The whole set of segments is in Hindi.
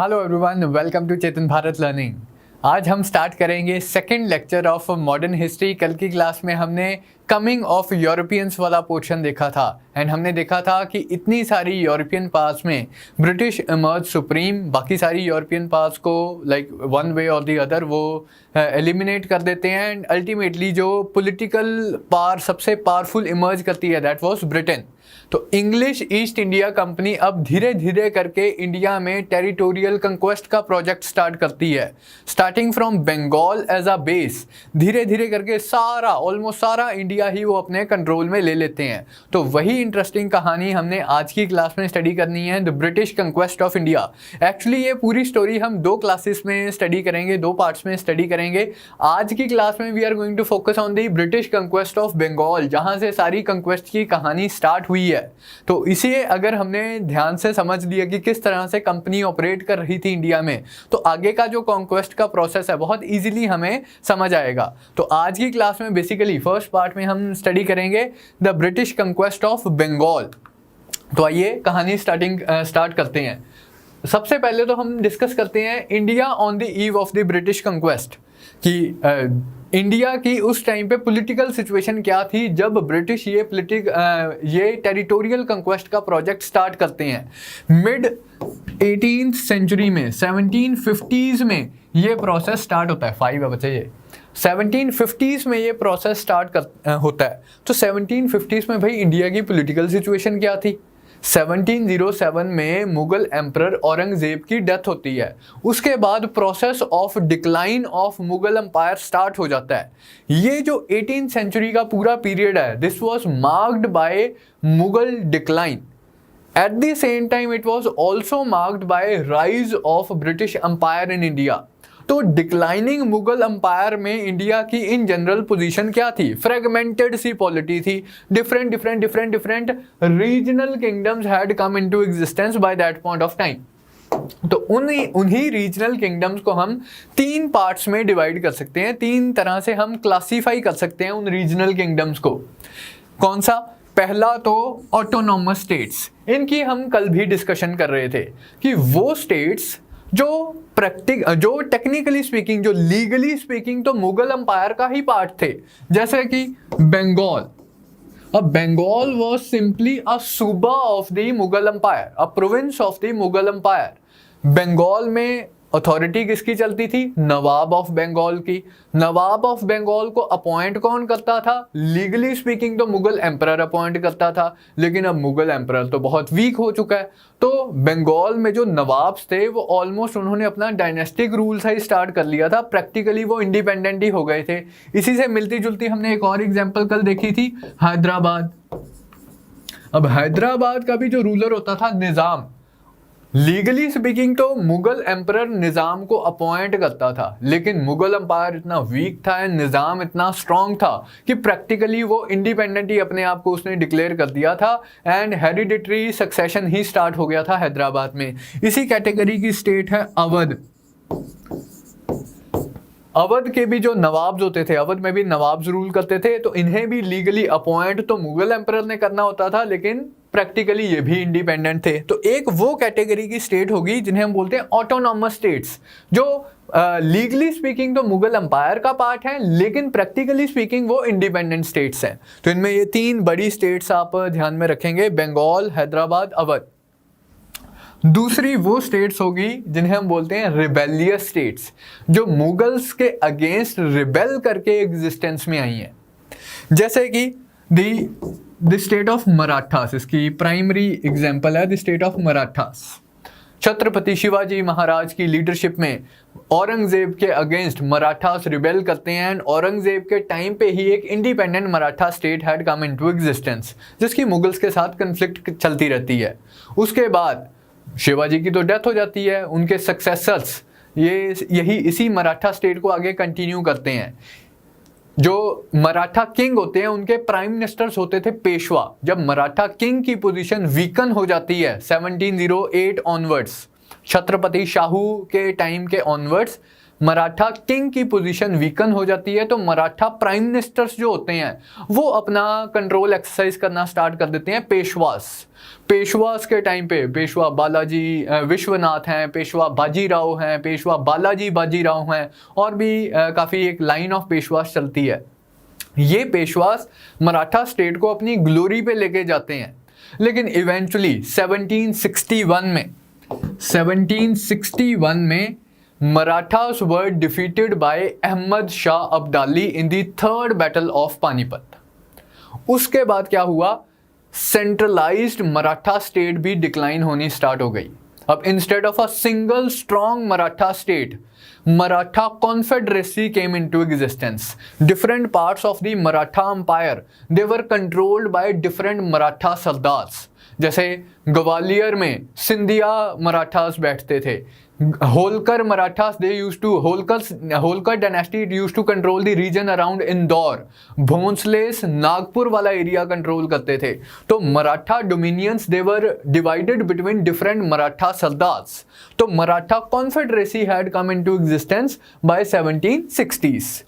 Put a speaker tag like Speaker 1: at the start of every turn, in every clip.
Speaker 1: Hello everyone, welcome to Chetan Bharat learning. आज हम स्टार्ट करेंगे second lecture of modern history. कल की क्लास में हमने कमिंग ऑफ यूरोपियंस वाला पोर्शन देखा था एंड हमने देखा था कि इतनी सारी यूरोपियन पावर्स में ब्रिटिश इमर्ज सुप्रीम, बाकी सारी यूरोपियन पावर्स को लाइक वन वे और दी अदर वो एलिमिनेट कर देते हैं एंड अल्टीमेटली जो पॉलिटिकल पावर सबसे पावरफुल इमर्ज करती है दैट वाज ब्रिटेन। तो इंग्लिश ईस्ट इंडिया कंपनी अब धीरे धीरे करके इंडिया में टेरिटोरियल कंक्वेस्ट का प्रोजेक्ट स्टार्ट करती है, starting from Bengal as a base. धीरे धीरे करके सारा ऑलमोस्ट सारा इंडिया ही वो अपने कंट्रोल में ले लेते हैं। तो वही इंटरेस्टिंग कहानी हमने आज की क्लास में स्टडी करनी है, the British conquest of India. Actually ये पूरी स्टोरी हम दो क्लासेस में स्टडी करेंगे, दो पार्ट्स में स्टडी करेंगे। आज की क्लास में we are going to focus on the British conquest of Bengal, जहां से सारी कंक्वेस्ट की कहानी स्टार्ट हुई है। तो इसे अगर हमने ध्यान से समझ लिया कि किस तरह से कंपनी ऑपरेट कर रही थी इंडिया में, तो आगे का जो कॉन्क्वेस्ट का प्रोसेस है बहुत इजीली हमें समझ आएगा। तो आज की क्लास में बेसिकली फर्स्ट पार्ट में हम स्टडी करेंगे the British conquest of Bengal. तो आइए कहानी स्टार्ट करते हैं। सबसे पहले तो हम डिस्कस करते हैं India on the eve of the British conquest कि इंडिया की उस टाइम पे पॉलिटिकल सिचुएशन क्या थी जब ब्रिटिश ये टेरिटोरियल कंक्वेस्ट का प्रोजेक्ट स्टार्ट करते हैं। मिड 18th सेंचुरी में 1750s में ये प्रोसेस स्टार्ट होता है। 5 बचे ये 1750s में ये प्रोसेस होता है। तो 1750s में भाई इंडिया की पॉलिटिकल सिचुएशन क्या थी? 1707 में मुगल एम्परर औरंगजेब की डेथ होती है। उसके बाद process of decline of Mughal empire start हो जाता है। ये जो 18th सेंचुरी का पूरा पीरियड है, this was marked by Mughal decline. At the same time it was also marked by rise of British empire in India. तो डिक्लाइनिंग मुगल एम्पायर में इंडिया की इन जनरल पोजीशन क्या थी? फ्रेगमेंटेड सी पॉलिटी थी। Different regional kingdoms had come into existence by that point of time. तो उन्हीं रीजनल किंगडम्स को हम 3 पार्ट्स में डिवाइड कर सकते हैं। 3 तरह से हम क्लासीफाई कर सकते हैं उन रीजनल किंगडम्स को। कौन सा? पहला तो ऑटोनॉमस स्टेट्स। इनकी हम कल भी डिस्कशन कर रहे थे कि वो स्टेट्स जो टेक्निकली स्पीकिंग, जो लीगली स्पीकिंग तो मुगल एम्पायर का ही पार्ट थे, जैसे कि बंगाल। अब Bengal was simply a subah of the Mughal empire, a province of the Mughal empire. Bengal में अथॉरिटी किसकी चलती थी? नवाब ऑफ बंगाल की। नवाब ऑफ बंगाल को अपॉइंट कौन करता था? लीगली स्पीकिंग तो मुगल एम्परर अपॉइंट करता था, लेकिन अब मुगल एम्परर तो बहुत वीक हो चुका है। तो बंगाल में जो नवाब्स थे वो ऑलमोस्ट उन्होंने अपना डायनेस्टिक रूल ही स्टार्ट कर लिया था। प्रैक्टिकली वो इंडिपेंडेंट ही हो गए थे। इसी से मिलती जुलती हमने एक और एग्जाम्पल कल देखी थी, हैदराबाद। अब हैदराबाद का भी जो रूलर होता था निजाम, लीगली स्पीकिंग तो मुगल एम्परर निजाम को अपॉइंट करता था, लेकिन मुगल एम्पायर इतना वीक था एंड निजाम इतना स्ट्रांग था कि प्रैक्टिकली वो इंडिपेंडेंट ही अपने आप को उसने डिक्लेयर कर दिया था and hereditary succession he start हो गया था हैदराबाद में। इसी कैटेगरी की स्टेट है अवध। अवध के भी जो नवाब्स होते थे, अवध में भी नवाब्स रूल करते थे, तो इन्हें भी लीगली अपॉइंट तो मुगल एम्परर ने करना होता था, लेकिन प्रैक्टिकली ये भी इंडिपेंडेंट थे। तो एक वो कैटेगरी की स्टेट होगी जिन्हें हम बोलते हैं ऑटोनॉमस स्टेट्स, जो लीगली स्पीकिंग तो मुगल एम्पायर का पार्ट है, लेकिन प्रैक्टिकली स्पीकिंग वो इंडिपेंडेंट स्टेट्स हैं। तो इनमें ये 3 बड़ी स्टेट्स आप ध्यान में रखेंगे, बंगाल, हैदराबाद, अवध। दूसरी वो स्टेट्स होगी जिन्हें हम बोलते हैं रिबेलियस स्टेट्स, जो मुगल्स के अगेंस्ट रिबेल करके एग्जिस्टेंस में आई हैं। जैसे कि द स्टेट ऑफ मराठास, इसकी प्राइमरी एग्जांपल है the state of Marathas. Chhatrapati Shivaji Maharaj की लीडरशिप में औरंगजेब के अगेंस्ट मराठास रिबेल करते हैं एंड औरंगजेब के टाइम पे ही एक independent Maratha state had come into existence, जिसकी मुगल्स के साथ कन्फ्लिक्ट चलती रहती है। उसके बाद शिवाजी की तो डेथ हो जाती है, उनके सक्सेसर्स इसी मराठा स्टेट को आगे कंटिन्यू करते हैं। जो मराठा किंग होते हैं उनके प्राइम मिनिस्टर्स होते थे पेशवा। जब मराठा किंग की पोजीशन वीकन हो जाती है 1708 ऑनवर्ड्स, छत्रपति शाहू के टाइम के ऑनवर्ड्स, मराठा किंग की पोजीशन वीकन हो जाती है, तो मराठा प्राइम मिनिस्टर्स जो होते हैं वो अपना कंट्रोल एक्सरसाइज करना स्टार्ट कर देते हैं पेशवास के टाइम पे। पेशवा बालाजी विश्वनाथ हैं, पेशवा बाजीराव हैं, पेशवा बालाजी बाजीराव हैं, और भी काफ़ी एक लाइन ऑफ पेशवास चलती है। ये पेशवास मराठा स्टेट को अपनी ग्लोरी पे लेके जाते हैं, लेकिन इवेंचुअली 1761 में Marathas were defeated by Ahmad Shah Abdali in the third battle of Panipat. उसके बाद क्या हुआ, सेंट्रलाइज्ड मराठा स्टेट भी डिक्लाइन होनी स्टार्ट हो गई। अब instead of a single strong Maratha state, Maratha Confederacy came into existence. Different parts of the Maratha Empire, they were controlled by different Maratha Sardars. जैसे ग्वालियर में सिंधिया मराठास बैठते थे, Holkar Marathas they used to Holkar dynasty used to control the region around Indore, Bhonsles Nagpur वाला एरिया कंट्रोल करते थे। तो Maratha dominions they were divided between different Maratha sardars. तो Maratha confederacy had come into existence by 1760s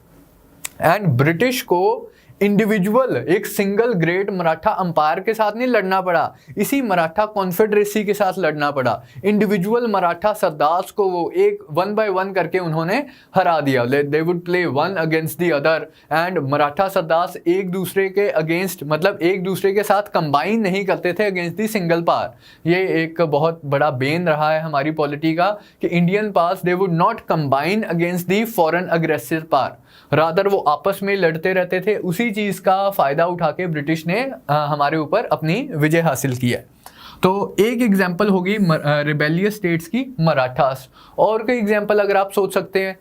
Speaker 1: and British को इंडिविजुअल एक सिंगल ग्रेट मराठा अंपायर के साथ नहीं लड़ना पड़ा, इसी मराठा कॉन्फेडरेसी के साथ लड़ना पड़ा। इंडिविजुअल मराठा सरदार्स को वो एक 1 by 1 करके उन्होंने हरा दिया। They would play one against the other and Maratha sardars एक दूसरे के अगेंस्ट, मतलब एक दूसरे के साथ कंबाइन नहीं करते थे अगेंस्ट द सिंगल पावर। ये एक बहुत बड़ा बेन रहा है हमारी पॉलिटी का कि Indian powers they would not combine against the foreign aggressive power, rather वो आपस में लड़ते रहते थे। उसी चीज़ का फ़ायदा उठा के ब्रिटिश ने हमारे ऊपर अपनी विजय हासिल की है। तो एक एग्जांपल होगी रिबेलियस स्टेट्स की मराठास। और कोई एग्जांपल अगर आप सोच सकते हैं,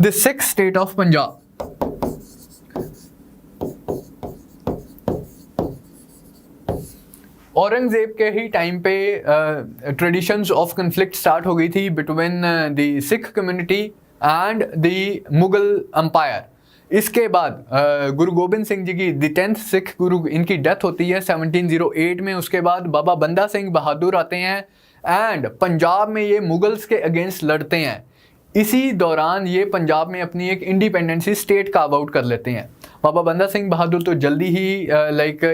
Speaker 1: the sixth state of Punjab. Aurangzeb के ही टाइम पे ट्रेडिशंस ऑफ कन्फ्लिक्ट स्टार्ट हो गई थी between the Sikh community and the Mughal umpire. इसके बाद गुरु गोबिंद सिंह जी की द 10th सिख गुरु, इनकी डेथ होती है 1708 में। उसके बाद बाबा बंदा सिंह बहादुर आते हैं एंड पंजाब में ये मुगल्स के अगेंस्ट लड़ते हैं। इसी दौरान ये पंजाब में अपनी एक इंडिपेंडेंसी स्टेट कार्व आउट कर लेते हैं। बाबा बंदा सिंह बहादुर तो जल्दी ही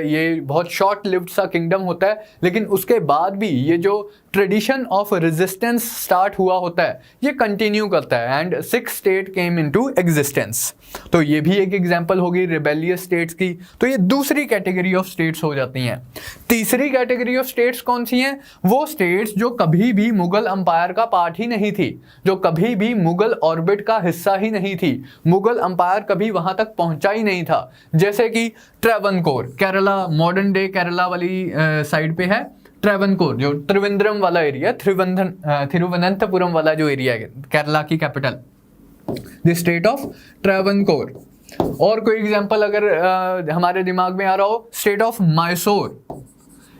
Speaker 1: ये बहुत शॉर्ट लिव्ड सा किंगडम होता है, लेकिन उसके बाद भी ये जो ट्रेडिशन ऑफ रेजिस्टेंस स्टार्ट हुआ होता है ये कंटिन्यू करता है and six state came into existence. तो ये भी एक एग्जांपल होगी रिबेलियस स्टेट्स की। तो ये दूसरी कैटेगरी ऑफ स्टेट्स हो जाती हैं। तीसरी कैटेगरी ऑफ स्टेट्स कौन सी हैं? वो स्टेट्स जो कभी भी मुगल अंपायर का पार्ट ही नहीं थी, जो कभी भी मुगल ऑर्बिट का हिस्सा ही नहीं थी, मुगल अंपायर कभी वहां तक पहुंचा ही नहीं था। जैसे कि ट्रेवनकोर, केरला, मॉडर्न डे केरला वाली साइड पे है ट्रेवनकोर, जो त्रिवेंद्रम वाला एरिया, थिरुवनंतपुरम वाला जो एरिया है केरला की capital, the state of Travancore. और कोई एग्जांपल अगर हमारे दिमाग में आ रहा हो, स्टेट ऑफ मैसूर।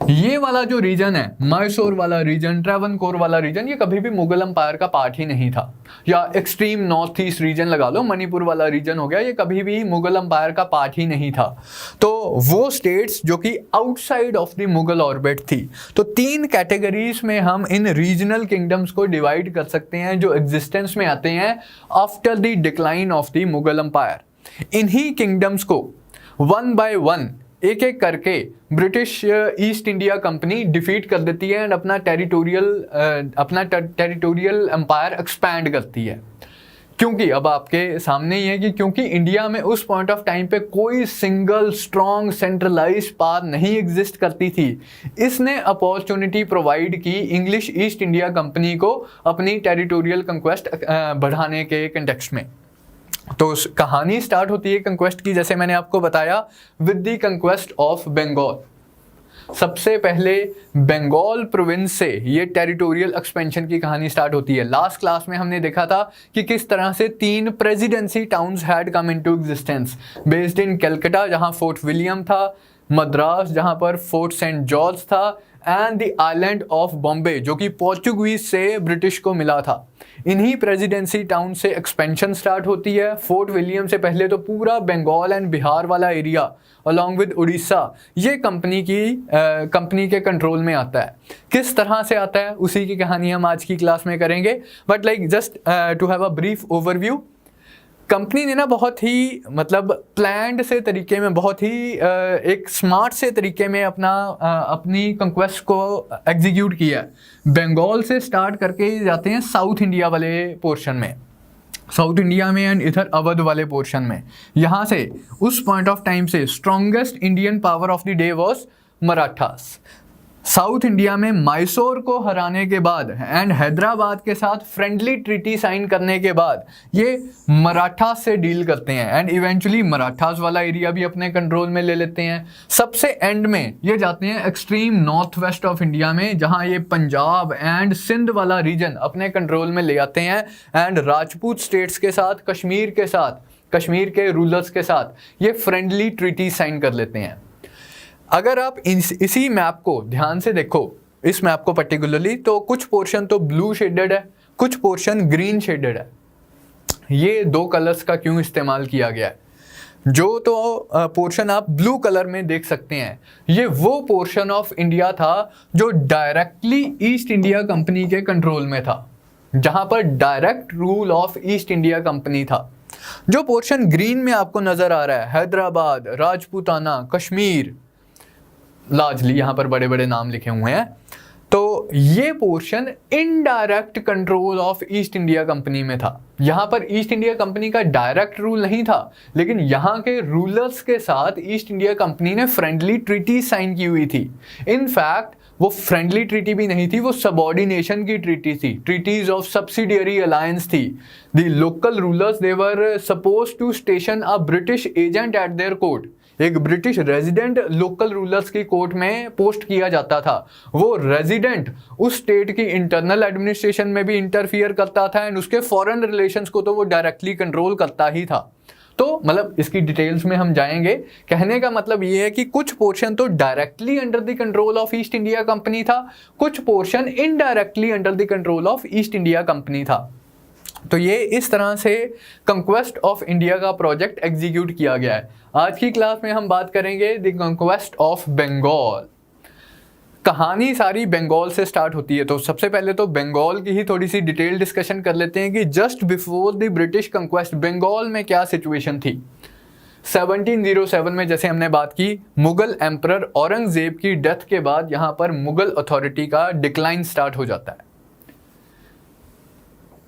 Speaker 1: ये वाला जो रीजन है, मैसूर वाला रीजन, ट्रेवनकोर वाला रीजन, ये कभी भी मुगल अंपायर का पार्ट ही नहीं था। या एक्सट्रीम नॉर्थ ईस्ट रीजन लगा लो, मणिपुर वाला रीजन हो गया, ये कभी भी मुगल अंपायर का पार्ट ही नहीं था। तो वो स्टेट्स जो कि outside of the Mughal orbit थी। तो तीन कैटेगरीज में हम इन रीजनल किंगडम्स को डिवाइड कर सकते हैं जो एग्जिस्टेंस में आते हैं after the decline of the Mughal umpire. इन्हीं किंगडम्स को 1 by 1 एक एक करके British East India company defeat कर देती है एंड अपना टेरिटोरियल एम्पायर एक्सपैंड करती है। क्योंकि अब आपके सामने ही है कि क्योंकि इंडिया में उस पॉइंट ऑफ टाइम पे कोई सिंगल स्ट्रॉन्ग सेंट्रलाइज्ड पावर नहीं एग्जिस्ट करती थी, इसने अपॉर्चुनिटी प्रोवाइड की इंग्लिश ईस्ट इंडिया कंपनी को अपनी टेरिटोरियल कंक्वेस्ट बढ़ाने के कंटेक्स्ट में। तो कहानी स्टार्ट होती है कंक्वेस्ट की, जैसे मैंने आपको बताया, with the conquest of Bengal. सबसे पहले बंगाल प्रोविंस से ये टेरिटोरियल एक्सपेंशन की कहानी स्टार्ट होती है। लास्ट क्लास में हमने देखा था कि किस तरह से 3 presidency towns had come into existence, based in Calcutta जहां फोर्ट विलियम था, मद्रास जहां पर फोर्ट सेंट जॉर्ज था, and the island of Bombay, जो कि पोर्चुगीज से ब्रिटिश को मिला था। इन्हीं प्रेसिडेंसी टाउन से एक्सपेंशन स्टार्ट होती है। फोर्ट विलियम से पहले तो पूरा बंगाल एंड बिहार वाला एरिया अलॉन्ग विद उड़ीसा ये कंपनी के कंट्रोल में आता है। किस तरह से आता है उसी की कहानी हम आज की क्लास में करेंगे, but like just to have a brief overview. Company ने ना बहुत ही मतलब प्लान्ड से तरीके में, बहुत ही एक स्मार्ट से तरीके में अपनी कंक्वेस्ट को एग्जीक्यूट किया। बंगाल से स्टार्ट करके जाते हैं साउथ इंडिया वाले पोर्शन में, साउथ इंडिया में एंड इधर अवध वाले पोर्शन में। यहाँ से उस पॉइंट ऑफ टाइम से strongest Indian power of the day was Marathas. South India में मैसूर को हराने के बाद एंड हैदराबाद के साथ फ्रेंडली ट्रीटी साइन करने के बाद ये मराठास से डील करते हैं एंड इवेंचुअली मराठास वाला एरिया भी अपने कंट्रोल में ले लेते हैं। सबसे एंड में ये जाते हैं extreme north west of India में, जहां ये पंजाब एंड सिंध वाला रीजन अपने कंट्रोल में ले आते हैं एंड राजपूत स्टेट्स के साथ, कश्मीर के रूलर्स के साथ ये फ्रेंडली ट्रीटी साइन कर लेते हैं। अगर आप इसी मैप को ध्यान से देखो, इस मैप को पर्टिकुलरली, तो कुछ पोर्शन तो ब्लू शेडेड है, कुछ पोर्शन ग्रीन शेडेड है। ये दो कलर्स का क्यों इस्तेमाल किया गया है? जो तो पोर्शन आप ब्लू कलर में देख सकते हैं, ये वो पोर्शन ऑफ इंडिया था जो डायरेक्टली ईस्ट इंडिया कंपनी के कंट्रोल में था, जहां पर direct rule of east India company था। जो पोर्शन ग्रीन में आपको नजर आ रहा है, हैदराबाद, राजपूताना, कश्मीर, लार्जली यहाँ पर बड़े बड़े नाम लिखे हुए हैं, तो ये portion indirect control of east India company में था। यहाँ पर ईस्ट इंडिया कंपनी का डायरेक्ट रूल नहीं था, लेकिन यहाँ के रूलर्स के साथ ईस्ट इंडिया कंपनी ने फ्रेंडली ट्रीटी साइन की हुई थी। इनफैक्ट वो फ्रेंडली ट्रीटी भी नहीं थी, वो सबऑर्डिनेशन की ट्रीटी थी, ट्रीटीज ऑफ सब्सिडियरी अलायंस थी। The local rulers they were suppose to station a British agent at their court. एक ब्रिटिश रेजिडेंट लोकल रूलर्स की कोर्ट में पोस्ट किया जाता था। वो रेजिडेंट उस स्टेट की इंटरनल एडमिनिस्ट्रेशन में भी इंटरफियर करता था एंड उसके फॉरेन रिलेशंस को तो वो डायरेक्टली कंट्रोल करता ही था। तो मतलब इसकी डिटेल्स में हम जाएंगे। कहने का मतलब ये है कि कुछ पोर्शन तो directly under the control of east India company था, कुछ portion indirectly under the control of east India company था। तो ये इस तरह से कंक्वेस्ट ऑफ इंडिया का प्रोजेक्ट एग्जीक्यूट किया गया है। आज की क्लास में हम बात करेंगे द कंक्वेस्ट ऑफ बंगाल। कहानी सारी बंगाल से स्टार्ट होती है, तो सबसे पहले तो बंगाल की ही थोड़ी सी डिटेल डिस्कशन कर लेते हैं कि just before the British conquest Bengal में क्या सिचुएशन थी। 1707 में जैसे हमने बात की, मुगल एम्परर औरंगजेब की डेथ के बाद यहाँ पर मुगल अथॉरिटी का डिक्लाइन स्टार्ट हो जाता है।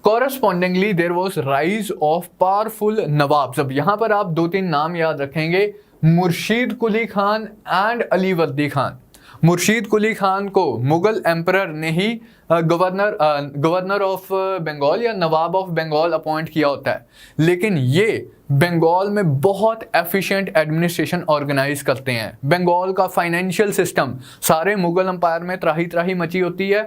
Speaker 1: Correspondingly, there was rise of powerful nawabs. अब यहाँ पर आप दो तीन नाम याद रखेंगे, मुर्शीद कुली खान एंड अलीवर्दी खान। मुर्शीद कुली खान को मुगल एम्परर ने ही गवर्नर ऑफ बंगाल या नवाब ऑफ बंगाल अपॉइंट किया होता है, लेकिन ये बंगाल में बहुत एफिशिएंट एडमिनिस्ट्रेशन ऑर्गेनाइज करते हैं। बंगाल का फाइनेंशियल सिस्टम, सारे मुगल एम्पायर में त्राही त्राही मची होती है,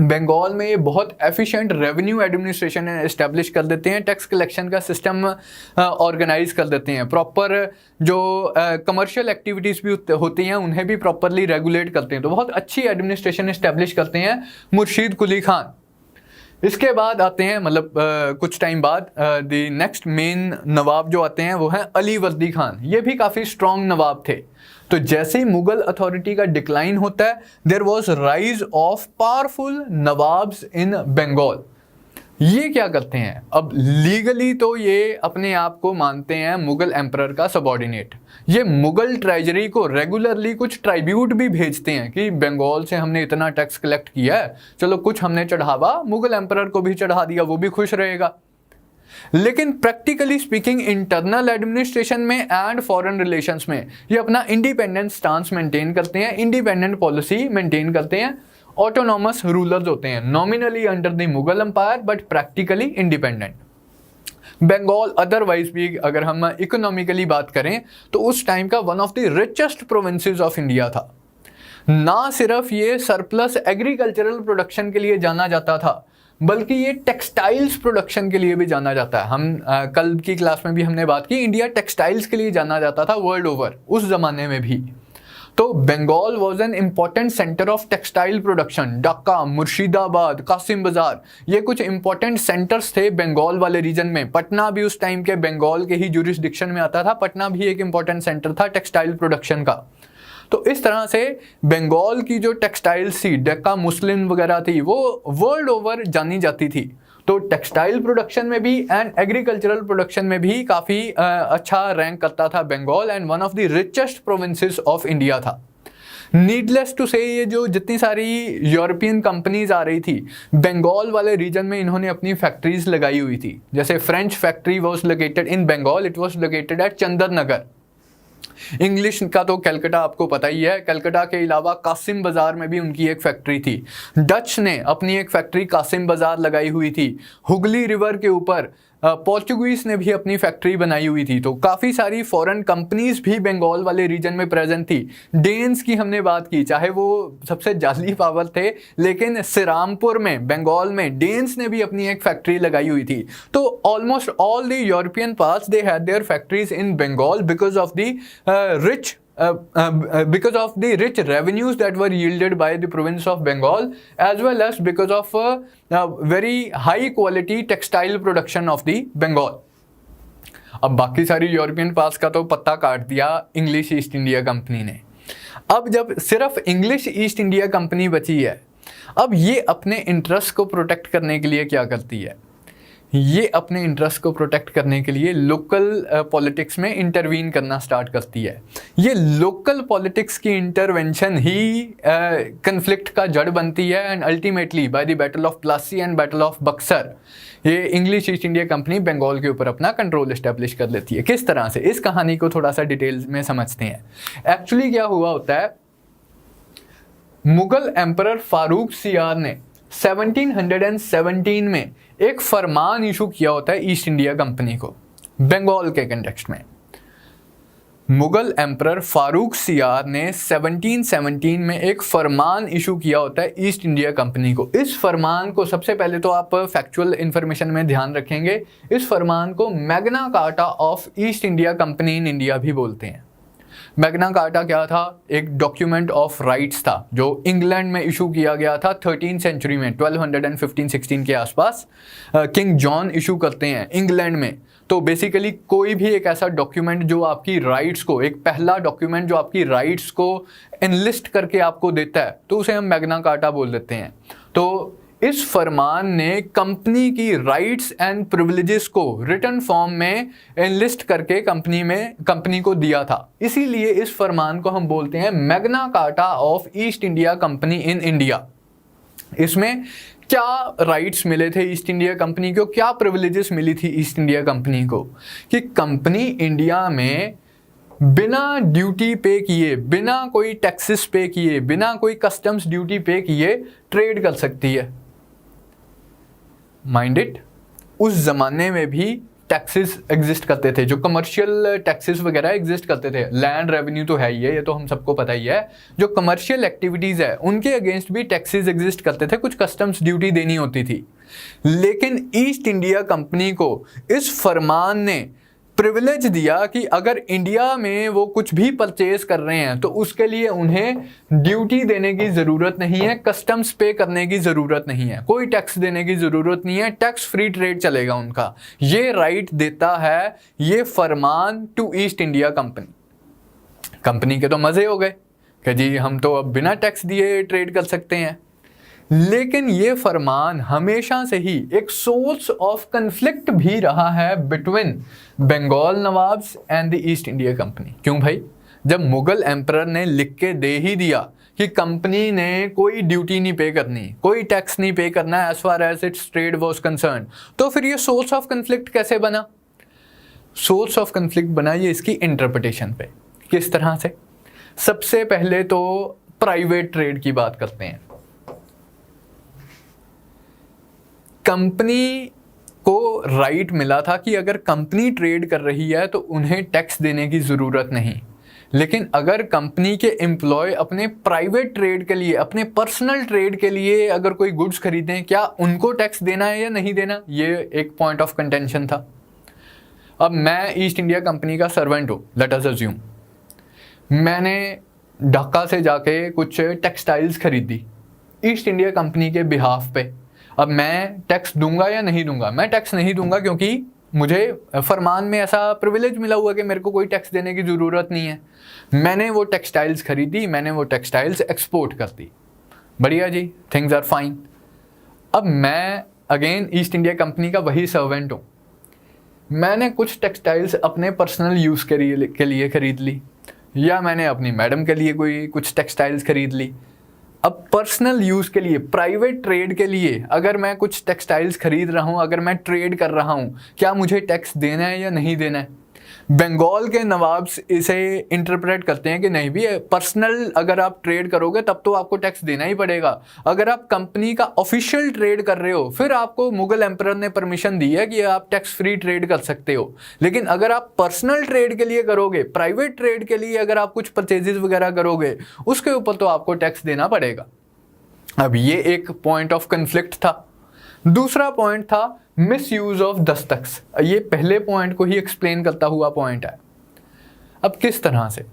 Speaker 1: बंगाल में ये बहुत एफिशिएंट रेवेन्यू एडमिनिस्ट्रेशन इस्टेब्लिश कर देते हैं, टैक्स कलेक्शन का सिस्टम ऑर्गेनाइज कर देते हैं, प्रॉपर जो कमर्शियल एक्टिविटीज़ भी होती हैं उन्हें भी प्रॉपरली रेगुलेट करते हैं। तो बहुत अच्छी एडमिनिस्ट्रेशन इस्टेब्लिश करते हैं मुर्शीद कुली खान। इसके बाद आते हैं मतलब कुछ टाइम बाद द नेक्स्ट मेन नवाब जो आते हैं वो हैं अलीवर्दी खान। ये भी काफ़ी स्ट्रॉन्ग नवाब थे। तो जैसे ही मुगल अथॉरिटी का डिक्लाइन होता है, there was rise of powerful nawabs in Bengal. ये क्या करते हैं, अब लीगली तो ये अपने आप को मानते हैं मुगल एम्परर का सबऑर्डिनेट। ये मुगल ट्रेजरी को रेगुलरली कुछ ट्राइब्यूट भी भेजते हैं कि बंगाल से हमने इतना टैक्स कलेक्ट किया है, चलो कुछ हमने चढ़ावा मुगल एम्परर को भी चढ़ा दिया, वो भी खुश रहेगा। लेकिन प्रैक्टिकली स्पीकिंग इंटरनल एडमिनिस्ट्रेशन में एंड फॉरेन रिलेशंस में ये अपना इंडिपेंडेंट स्टांस मेंटेन करते हैं, इंडिपेंडेंट पॉलिसी मेंटेन करते हैं। ऑटोनॉमस रूलर्स होते हैं, nominally under the Mughal empire but practically independent. Bengal otherwise भी अगर हम इकोनॉमिकली बात करें तो उस टाइम का one of the richest provinces of India था। ना सिर्फ ये सरप्लस एग्रीकल्चरल प्रोडक्शन के लिए जाना जाता था, बल्कि ये टेक्सटाइल्स प्रोडक्शन के लिए भी जाना जाता है। हम कल की क्लास में भी हमने बात की, इंडिया टेक्सटाइल्स के लिए जाना जाता था वर्ल्ड ओवर उस ज़माने में भी। तो Bengal was an important centre of textile production. Dhaka, Murshidabad, Kasim Bazar, ये कुछ इंपॉर्टेंट सेंटर्स थे बंगाल वाले रीजन में। पटना भी उस टाइम के बंगाल के ही जुरिस्डिक्शन में आता था। पटना भी एक इंपॉर्टेंट सेंटर था टेक्सटाइल प्रोडक्शन का। तो इस तरह से बंगाल की जो टेक्सटाइल्स थी, डेक्का मुस्लिम वगैरह थी, वो वर्ल्ड ओवर जानी जाती थी। तो टेक्सटाइल प्रोडक्शन में भी एंड एग्रीकल्चरल प्रोडक्शन में भी काफ़ी अच्छा रैंक करता था Bengal, and one of the richest provinces of India था। नीडलेस टू से, ये जो जितनी सारी यूरोपियन कंपनीज आ रही थी बंगाल वाले रीजन में, इन्होंने अपनी फैक्ट्रीज लगाई हुई थी। जैसे French factory was located in Bengal, it was located at Chandan Nagar. English का तो कलकत्ता आपको पता ही है। कलकत्ता के अलावा कासिम बाजार में भी उनकी एक फैक्ट्री थी। डच ने अपनी एक फैक्ट्री कासिम बाजार लगाई हुई थी। हुगली रिवर के ऊपर पोर्चुगीज ने भी अपनी फैक्ट्री बनाई हुई थी। तो काफ़ी सारी फॉरेन कंपनीज भी बंगाल वाले रीजन में प्रेजेंट थी। डेन्स की हमने बात की, चाहे वो सबसे जाली पावर थे, लेकिन सिरामपुर में बंगाल में डेन्स ने भी अपनी एक फैक्ट्री लगाई हुई थी। तो almost all the European parts they had their factories in Bengal because of the rich because of the rich revenues that were yielded by the province of Bengal, as well as because of very high quality textile production of the Bengal. अब बाकी सारी यूरोपियन पास का तो पत्ता काट दिया इंग्लिश ईस्ट इंडिया कंपनी ने। अब जब सिर्फ इंग्लिश ईस्ट इंडिया कंपनी बची है, अब ये अपने इंटरेस्ट को प्रोटेक्ट करने के लिए क्या करती है? ये अपने इंटरेस्ट को प्रोटेक्ट करने के लिए लोकल पॉलिटिक्स में इंटरवीन करना स्टार्ट करती है। ये लोकल पॉलिटिक्स की इंटरवेंशन ही कन्फ्लिक्ट का जड़ बनती है, and ultimately by the battle of Plassey and battle of Buxar ये English East India company Bengal के ऊपर अपना कंट्रोल एस्टेब्लिश कर लेती है। किस तरह से, इस कहानी को थोड़ा सा डिटेल्स में समझते हैं। एक्चुअली क्या हुआ होता है, मुगल एम्परर फारूक सियार ने 1717 में एक फरमान इशू किया होता है ईस्ट इंडिया कंपनी को बंगाल के कंटेक्स्ट में। मुगल एम्परर फारूक सियार ने 1717 में एक फरमान इशू किया होता है ईस्ट इंडिया कंपनी को। इस फरमान को, सबसे पहले तो आप फैक्चुअल इंफॉर्मेशन में ध्यान रखेंगे, इस फरमान को Magna carta of east India company in India भी बोलते हैं। मैग्ना कार्टा क्या था? एक डॉक्यूमेंट ऑफ राइट्स था जो इंग्लैंड में इशू किया गया था 13th सेंचुरी में, 1215-16 के आसपास किंग जॉन इशू करते हैं इंग्लैंड में। तो बेसिकली कोई भी एक ऐसा डॉक्यूमेंट जो आपकी राइट्स को, एक पहला डॉक्यूमेंट जो आपकी राइट्स को एनलिस्ट करके आपको देता है, तो उसे हम मैग्ना कार्टा बोल देते हैं। तो इस फरमान ने कंपनी की राइट्स एंड प्रिविलेजेस को रिटन फॉर्म में एनलिस्ट करके कंपनी को दिया था। इसीलिए इस फरमान को हम बोलते हैं Magna carta of east India company in India. इसमें क्या राइट्स मिले थे ईस्ट इंडिया कंपनी को, क्या प्रिविलेजेस मिली थी ईस्ट इंडिया कंपनी को, कि कंपनी इंडिया में बिना ड्यूटी पे किए, बिना कोई टैक्सेस पे किए, बिना कोई कस्टम्स ड्यूटी पे किए ट्रेड कर सकती है। माइंड इट, उस जमाने में भी टैक्सेस एग्जिस्ट करते थे, जो कमर्शियल टैक्सेस वगैरह एग्जिस्ट करते थे। लैंड रेवेन्यू तो है ही है, ये तो हम सबको पता ही है। जो कमर्शियल एक्टिविटीज़ है उनके अगेंस्ट भी टैक्सेस एग्जिस्ट करते थे, कुछ कस्टम्स ड्यूटी देनी होती थी। लेकिन ईस्ट इंडिया कंपनी को इस फरमान ने प्रिविलेज दिया कि अगर इंडिया में वो कुछ भी परचेज कर रहे हैं तो उसके लिए उन्हें ड्यूटी देने की ज़रूरत नहीं है, कस्टम्स पे करने की ज़रूरत नहीं है, कोई टैक्स देने की ज़रूरत नहीं है, टैक्स फ्री ट्रेड चलेगा उनका। ये राइट देता है ये फरमान to East India company. Company के तो मज़े हो गए कि जी हम तो अब बिना टैक्स दिए ट्रेड कर सकते हैं। लेकिन ये फरमान हमेशा से ही एक सोर्स ऑफ कन्फ्लिक्ट भी रहा है between Bengal nawabs and the East India company. क्यों भाई? जब मुगल एम्परर ने लिख के दे ही दिया कि कंपनी ने कोई ड्यूटी नहीं पे करनी, कोई टैक्स नहीं पे करना as far as its trade was concern, तो फिर ये सोर्स ऑफ कन्फ्लिक्ट कैसे बना? सोर्स ऑफ कन्फ्लिक्ट बना ये इसकी इंटरप्रिटेशन पे। किस तरह से? सबसे पहले तो प्राइवेट ट्रेड की बात करते हैं। कंपनी को राइट मिला था कि अगर कंपनी ट्रेड कर रही है तो उन्हें टैक्स देने की ज़रूरत नहीं, लेकिन अगर कंपनी के एम्प्लॉय अपने प्राइवेट ट्रेड के लिए, अपने पर्सनल ट्रेड के लिए अगर कोई गुड्स खरीदें, क्या उनको टैक्स देना है या नहीं देना? ये एक पॉइंट ऑफ कंटेंशन था। अब मैं ईस्ट इंडिया कंपनी का सर्वेंट हूँ, लेट अस अज्यूम। मैंने ढाका से जाके कुछ टेक्सटाइल्स खरीदी ईस्ट इंडिया कंपनी के बिहाफ पे। अब मैं टैक्स दूंगा या नहीं दूंगा? मैं टैक्स नहीं दूंगा, क्योंकि मुझे फरमान में ऐसा प्रिविलेज मिला हुआ कि मेरे को कोई टैक्स देने की ज़रूरत नहीं है। मैंने वो टेक्सटाइल्स खरीदी, मैंने वो टेक्सटाइल्स एक्सपोर्ट कर दी, बढ़िया जी, थिंग्स आर फाइन। अब मैं अगेन ईस्ट इंडिया कंपनी का वही सर्वेंट हूँ। मैंने कुछ टेक्सटाइल्स अपने पर्सनल यूज़ के लिए खरीद ली, या मैंने अपनी मैडम के लिए कोई कुछ टेक्सटाइल्स खरीद ली। अब पर्सनल यूज़ के लिए, प्राइवेट ट्रेड के लिए अगर मैं कुछ टेक्सटाइल्स खरीद रहा हूँ, अगर मैं ट्रेड कर रहा हूँ, क्या मुझे टैक्स देना है या नहीं देना है? बंगाल के नवाब इसे इंटरप्रेट करते हैं कि नहीं भी, पर्सनल अगर आप ट्रेड करोगे तब तो आपको टैक्स देना ही पड़ेगा। अगर आप कंपनी का ऑफिशियल ट्रेड कर रहे हो, फिर आपको मुगल एम्परर ने परमिशन दी है कि आप टैक्स फ्री ट्रेड कर सकते हो। लेकिन अगर आप पर्सनल ट्रेड के लिए करोगे, प्राइवेट ट्रेड के लिए अगर आप कुछ परचेजेस वगैरह करोगे, उसके ऊपर तो आपको टैक्स देना पड़ेगा। अब ये एक पॉइंट ऑफ कन्फ्लिक्ट था। दूसरा पॉइंट था मिस यूज ऑफ दस्तख्त। ये पहले पॉइंट को ही एक्सप्लेन करता हुआ पॉइंट है। अब किस तरह से?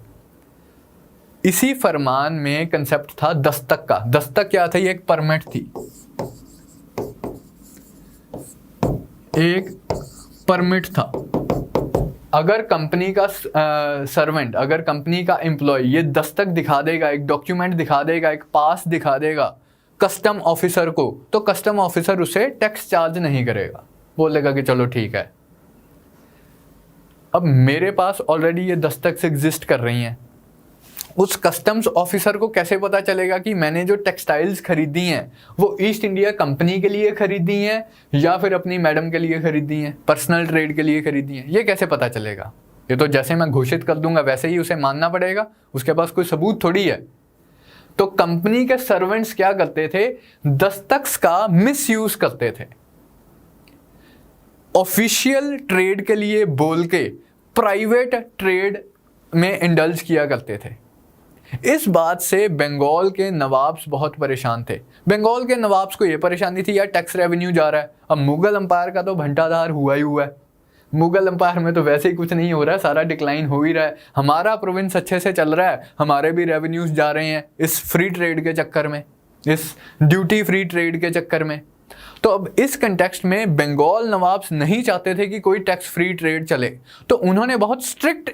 Speaker 1: इसी फरमान में कंसेप्ट था दस्तक का। दस्तक क्या था? ये एक परमिट थी, एक परमिट था। अगर कंपनी का सर्वेंट, अगर कंपनी का एम्प्लॉय ये दस्तक दिखा देगा, एक डॉक्यूमेंट दिखा देगा, एक पास दिखा देगा कस्टम ऑफिसर को, तो कस्टम ऑफिसर उसे टैक्स चार्ज नहीं करेगा, बोलेगा कि चलो ठीक है। अब मेरे पास ऑलरेडी ये दस्तक एग्जिस्ट कर रही हैं। उस कस्टम्स ऑफिसर को कैसे पता चलेगा कि मैंने जो टेक्सटाइल्स खरीदी हैं वो ईस्ट इंडिया कंपनी के लिए खरीदी हैं या फिर अपनी मैडम के लिए खरीदी हैं, पर्सनल ट्रेड के लिए खरीदी हैं? ये कैसे पता चलेगा? ये तो जैसे मैं घोषित कर दूंगा वैसे ही उसे मानना पड़ेगा, उसके पास कोई सबूत थोड़ी है। तो कंपनी के सर्वेंट्स क्या करते थे? दस्तक का मिसयूज करते थे, ऑफिशियल ट्रेड के लिए बोल के प्राइवेट ट्रेड में इंडल्ज किया करते थे। इस बात से बंगाल के नवाब्स बहुत परेशान थे। बंगाल के नवाब्स को यह परेशानी थी, यार टैक्स रेवेन्यू जा रहा है। अब मुगल अंपायर का तो भंटाधार हुआ ही हुआ है, मुगल अंपायर में तो वैसे ही कुछ नहीं हो रहा है, सारा डिक्लाइन हो ही रहा है। हमारा प्रोविंस अच्छे से चल रहा है, हमारे भी रेवेन्यूज जा रहे हैं इस फ्री ट्रेड के चक्कर में, इस ड्यूटी फ्री ट्रेड के चक्कर में। तो अब इस कंटेक्स्ट में बंगाल नवाब्स नहीं चाहते थे कि कोई टैक्स फ्री ट्रेड चले, तो उन्होंने बहुत स्ट्रिक्ट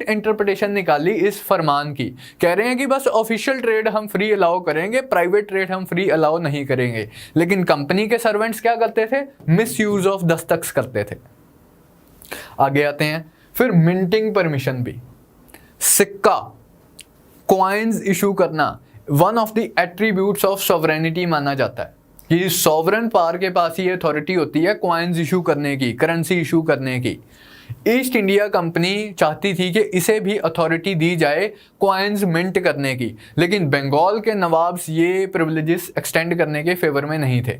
Speaker 1: इंटरप्रिटेशन निकाली इस फरमान की। कह रहे हैं कि बस ऑफिशियल ट्रेड हम फ्री अलाउ करेंगे, प्राइवेट ट्रेड हम फ्री अलाउ नहीं करेंगे। लेकिन कंपनी के सर्वेंट्स क्या करते थे? मिस यूज ऑफ दस्तक करते थे। आगे आते हैं, फिर मिंटिंग परमिशन भी। सिक्का, कॉइन्स इशू करना one of the attributes of sovereignty माना जाता है कि सॉवरन पावर के पास ही अथॉरिटी होती है कॉइन्स इशू करने की, करेंसी इशू करने की। ईस्ट इंडिया कंपनी चाहती थी कि इसे भी अथॉरिटी दी जाए कॉइन्स मिंट करने की, लेकिन बंगाल के नवाब्स ये प्रिविलेजेस एक्सटेंड करने के फेवर में नहीं थे।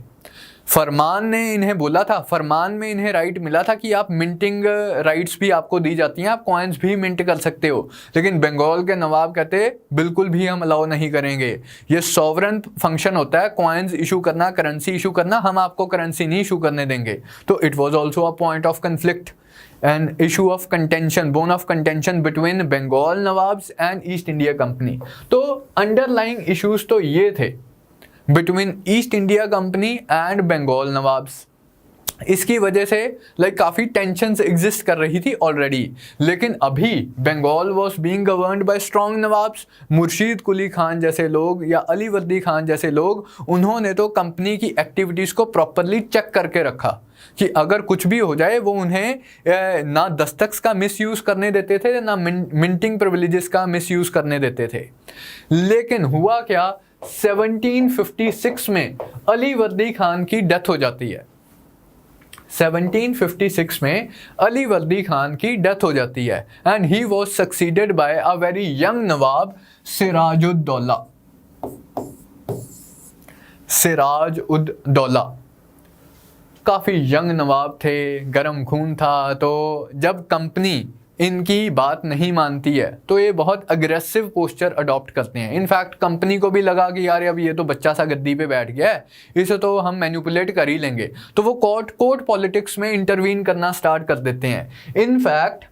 Speaker 1: फरमान ने इन्हें बोला था, फरमान में इन्हें राइट मिला था कि आप मिंटिंग राइट्स भी आपको दी जाती हैं, आप कॉइन्स भी मिंट कर सकते हो। लेकिन बंगाल के नवाब कहते बिल्कुल भी हम अलाउ नहीं करेंगे, ये सॉवरन फंक्शन होता है कॉइन्स इशू करना, करेंसी इशू करना, हम आपको करेंसी नहीं इशू करने देंगे। तो it was also a point of conflict and issue of contention, bone of contention between Bengal nawabs and East India company. तो अंडरलाइंग इशूज तो ये थे between East India company and Bengal nawabs. इसकी वजह से काफ़ी टेंशन्स एग्जिस्ट कर रही थी ऑलरेडी। लेकिन अभी Bengal was being governed by strong nawabs. Murshid Quli Khan जैसे लोग या अली वर्दी खान जैसे लोग, उन्होंने तो कंपनी की एक्टिविटीज़ को प्रॉपरली चेक करके रखा कि अगर कुछ भी हो जाए वो उन्हें ना दस्तक का मिसयूज़ करने देते थे, ना मिंटिंग प्रिविलेजेस का मिसयूज़ करने देते थे। लेकिन हुआ क्या, 1756 में अली वर्दी खान की डेथ हो जाती है। 1756 में अली वर्दी खान की डेथ हो जाती है and he was succeeded by a very young nawab Sirajuddaulah. Sirajuddaulah काफ़ी यंग नवाब थे, गर्म खून था। तो जब कंपनी इनकी बात नहीं मानती है तो ये बहुत अग्रेसिव पोस्चर अडॉप्ट करते हैं। इनफैक्ट कंपनी को भी लगा कि यार अब ये तो बच्चा सा गद्दी पे बैठ गया है, इसे तो हम मैनिपुलेट कर ही लेंगे। तो वो कोर्ट पॉलिटिक्स में इंटरवीन करना स्टार्ट कर देते हैं। इनफैक्ट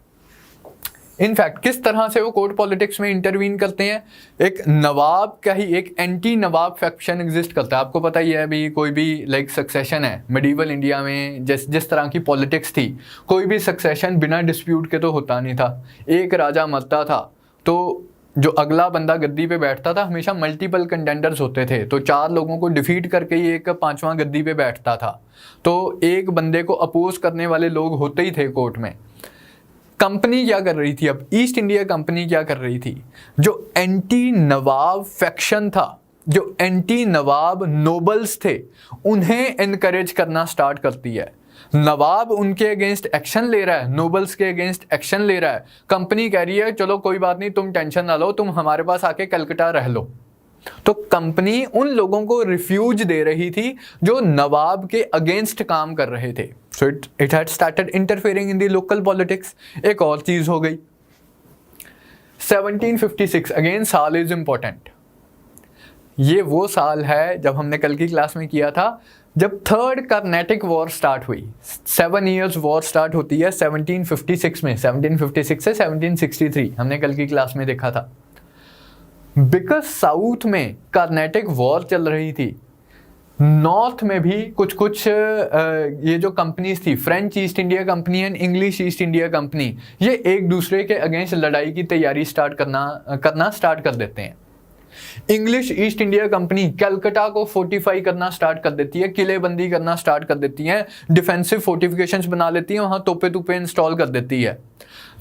Speaker 1: इनफैक्ट किस तरह से वो कोर्ट पॉलिटिक्स में इंटरवीन करते हैं, एक नवाब का ही एक एंटी नवाब फैक्शन एग्जिस्ट करता है। आपको पता ही है अभी कोई भी लाइक सक्सेशन है मिडीवल इंडिया में, जिस तरह की पॉलिटिक्स थी, कोई भी सक्सेशन बिना डिस्प्यूट के तो होता नहीं था। एक राजा मरता था तो जो अगला बंदा गद्दी पे बैठता था हमेशा मल्टीपल कंटेंडर्स होते थे, तो 4 लोगों को डिफीट करके ही एक 5वां गद्दी पे बैठता था। तो एक बंदे को अपोज करने वाले लोग होते ही थे कोर्ट में। कंपनी क्या कर रही थी, अब ईस्ट इंडिया कंपनी क्या कर रही थी, जो एंटी नवाब फैक्शन था, जो एंटी नवाब नोबल्स थे, उन्हें एनकरेज करना स्टार्ट करती है। नवाब उनके अगेंस्ट एक्शन ले रहा है, नोबल्स के अगेंस्ट एक्शन ले रहा है, कंपनी कह रही है चलो कोई बात नहीं, तुम टेंशन ना लो, तुम हमारे पास आके कलकत्ता रह लो। तो कंपनी उन लोगों को रिफ्यूज दे रही थी जो नवाब के अगेंस्ट काम कर रहे थे। So it had started interfering in the local politics. एक और चीज हो गई 1756, अगेन साल इज इंपॉर्टेंट। ये वो साल है जब हमने कल की क्लास में किया था जब थर्ड कर्नाटिक वॉर स्टार्ट हुई। 7 इयर्स वॉर स्टार्ट होती है 1756 में, 1756 से 1763 हमने कल की क्लास में देखा था। बिकॉज साउथ में कर्नाटिक वॉर चल रही थी, नॉर्थ में भी कुछ ये जो कंपनीज थी, French east India company and English East India company, ये एक दूसरे के अगेंस्ट लड़ाई की तैयारी करना स्टार्ट कर देते हैं। English East India company Calcutta को फोर्टिफाई करना स्टार्ट कर देती है, किलेबंदी करना स्टार्ट कर देती है, डिफेंसिव फोर्टिफिकेशंस बना लेती है, वहां तोपे इंस्टॉल कर देती है।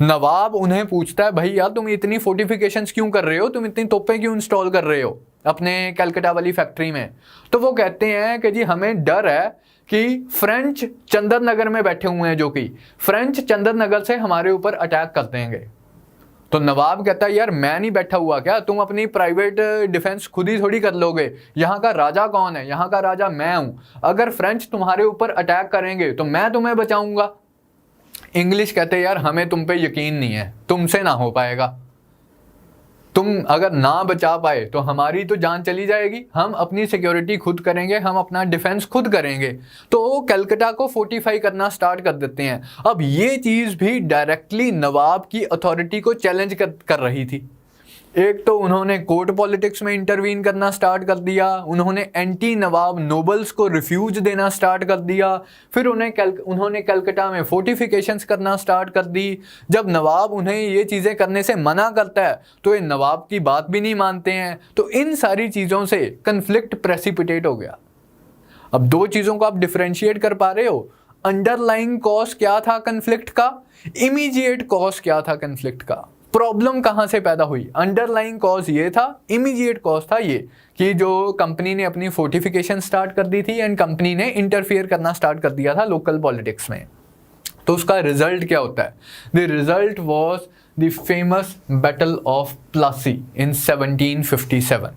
Speaker 1: नवाब उन्हें पूछता है भाई यार तुम इतनी फोर्टिफिकेशंस क्यों कर रहे हो, तुम इतनी तोपें क्यों इंस्टॉल कर रहे हो अपने कलकत्ता वाली फैक्ट्री में। तो वो कहते हैं कि जी हमें डर है कि फ्रेंच चंदरनगर में बैठे हुए हैं, जो कि फ्रेंच चंदरनगर से हमारे ऊपर अटैक कर देंगे। तो नवाब कहता है यार मैं नहीं बैठा हुआ क्या, तुम अपनी प्राइवेट डिफेंस खुद ही थोड़ी कर लोगे, यहाँ का राजा कौन है, यहाँ का राजा मैं हूं, अगर फ्रेंच तुम्हारे ऊपर अटैक करेंगे तो मैं तुम्हें बचाऊंगा। इंग्लिश कहते यार हमें तुम पे यकीन नहीं है, तुमसे ना हो पाएगा, तुम अगर ना बचा पाए तो हमारी तो जान चली जाएगी, हम अपनी सिक्योरिटी खुद करेंगे, हम अपना डिफेंस खुद करेंगे। तो कलकत्ता को फोर्टिफाई करना स्टार्ट कर देते हैं। अब ये चीज़ भी डायरेक्टली नवाब की अथॉरिटी को चैलेंज कर रही थी। एक तो उन्होंने कोर्ट पॉलिटिक्स में इंटरवीन करना स्टार्ट कर दिया, उन्होंने एंटी नवाब नोबल्स को रिफ्यूज देना स्टार्ट कर दिया, फिर उन्होंने कलकत्ता में फोर्टिफिकेशंस करना स्टार्ट कर दी। जब नवाब उन्हें ये चीज़ें करने से मना करता है तो ये नवाब की बात भी नहीं मानते हैं। तो इन सारी चीज़ों से कन्फ्लिक्ट प्रेसिपिटेट हो गया। अब 2 चीज़ों को आप डिफ्रेंशिएट कर पा रहे हो, अंडरलाइंग कॉज क्या था कन्फ्लिक्ट का, इमीडिएट कॉज क्या था कन्फ्लिक्ट का, प्रॉब्लम कहां से पैदा हुई। अंडरलाइंग कॉज ये था, इमीडिएट कॉज था ये कि जो कंपनी ने अपनी फोर्टिफिकेशन स्टार्ट कर दी थी एंड कंपनी ने इंटरफियर करना स्टार्ट कर दिया था लोकल पॉलिटिक्स में। तो उसका रिजल्ट क्या होता है, the result was the famous battle of Plassey in 1757।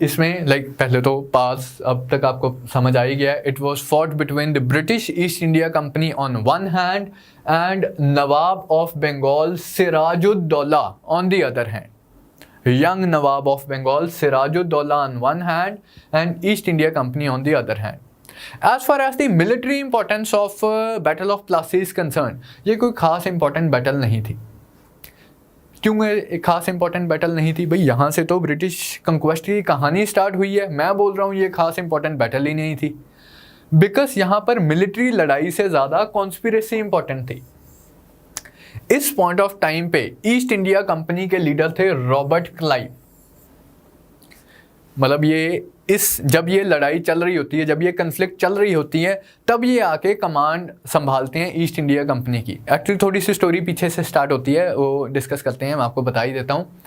Speaker 1: इसमें पहले तो पास अब तक आपको समझ आ ही गया, it was fought between the British East India company on one hand and nawab of Bengal Sirajuddaulah on the other hand. Young nawab of Bengal Sirajuddaulah on one hand and East India company on the other hand. As far as the military importance of Battle of Plassey is concerned, ये कोई खास इंपॉर्टेंट बैटल नहीं थी। क्यों एक खास इंपॉर्टेंट बैटल नहीं थी भाई, यहाँ से तो ब्रिटिश कंक्वेस्ट की कहानी स्टार्ट हुई है, मैं बोल रहा हूँ ये खास इंपॉर्टेंट बैटल ही नहीं थी। बिकॉज यहाँ पर मिलिट्री लड़ाई से ज़्यादा कॉन्स्पिरेसी इंपॉर्टेंट थी। इस पॉइंट ऑफ टाइम पे ईस्ट इंडिया कंपनी के लीडर थे रॉबर्ट क्लाइव। मतलब जब ये लड़ाई चल रही होती है, जब ये कन्फ्लिक्ट चल रही होती है, तब ये आके कमांड संभालते हैं ईस्ट इंडिया कंपनी की। एक्चुअली थोड़ी सी स्टोरी पीछे से स्टार्ट होती है, वो डिस्कस करते हैं, मैं आपको बता ही देता हूँ।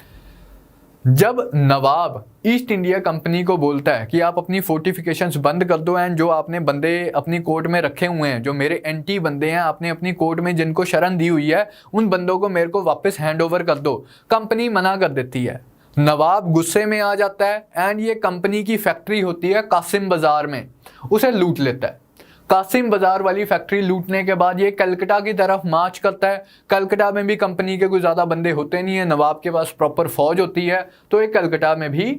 Speaker 1: जब नवाब ईस्ट इंडिया कंपनी को बोलता है कि आप अपनी फोर्टिफिकेशंस बंद कर दो एंड जो आपने बंदे अपनी कोर्ट में रखे हुए हैं, जो मेरे एंटी बंदे हैं, आपने अपनी कोर्ट में जिनको शरण दी हुई है, उन बंदों को मेरे को वापस हैंड ओवर कर दो, कंपनी मना कर देती है। नवाब गुस्से में आ जाता है एंड ये कंपनी की फैक्ट्री होती है कासिम बाजार में, उसे लूट लेता है। कासिम बाजार वाली फैक्ट्री लूटने के बाद ये कलकत्ता की तरफ मार्च करता है। कलकत्ता में भी कंपनी के कोई ज़्यादा बंदे होते नहीं है, नवाब के पास प्रॉपर फौज होती है, तो ये कलकत्ता में भी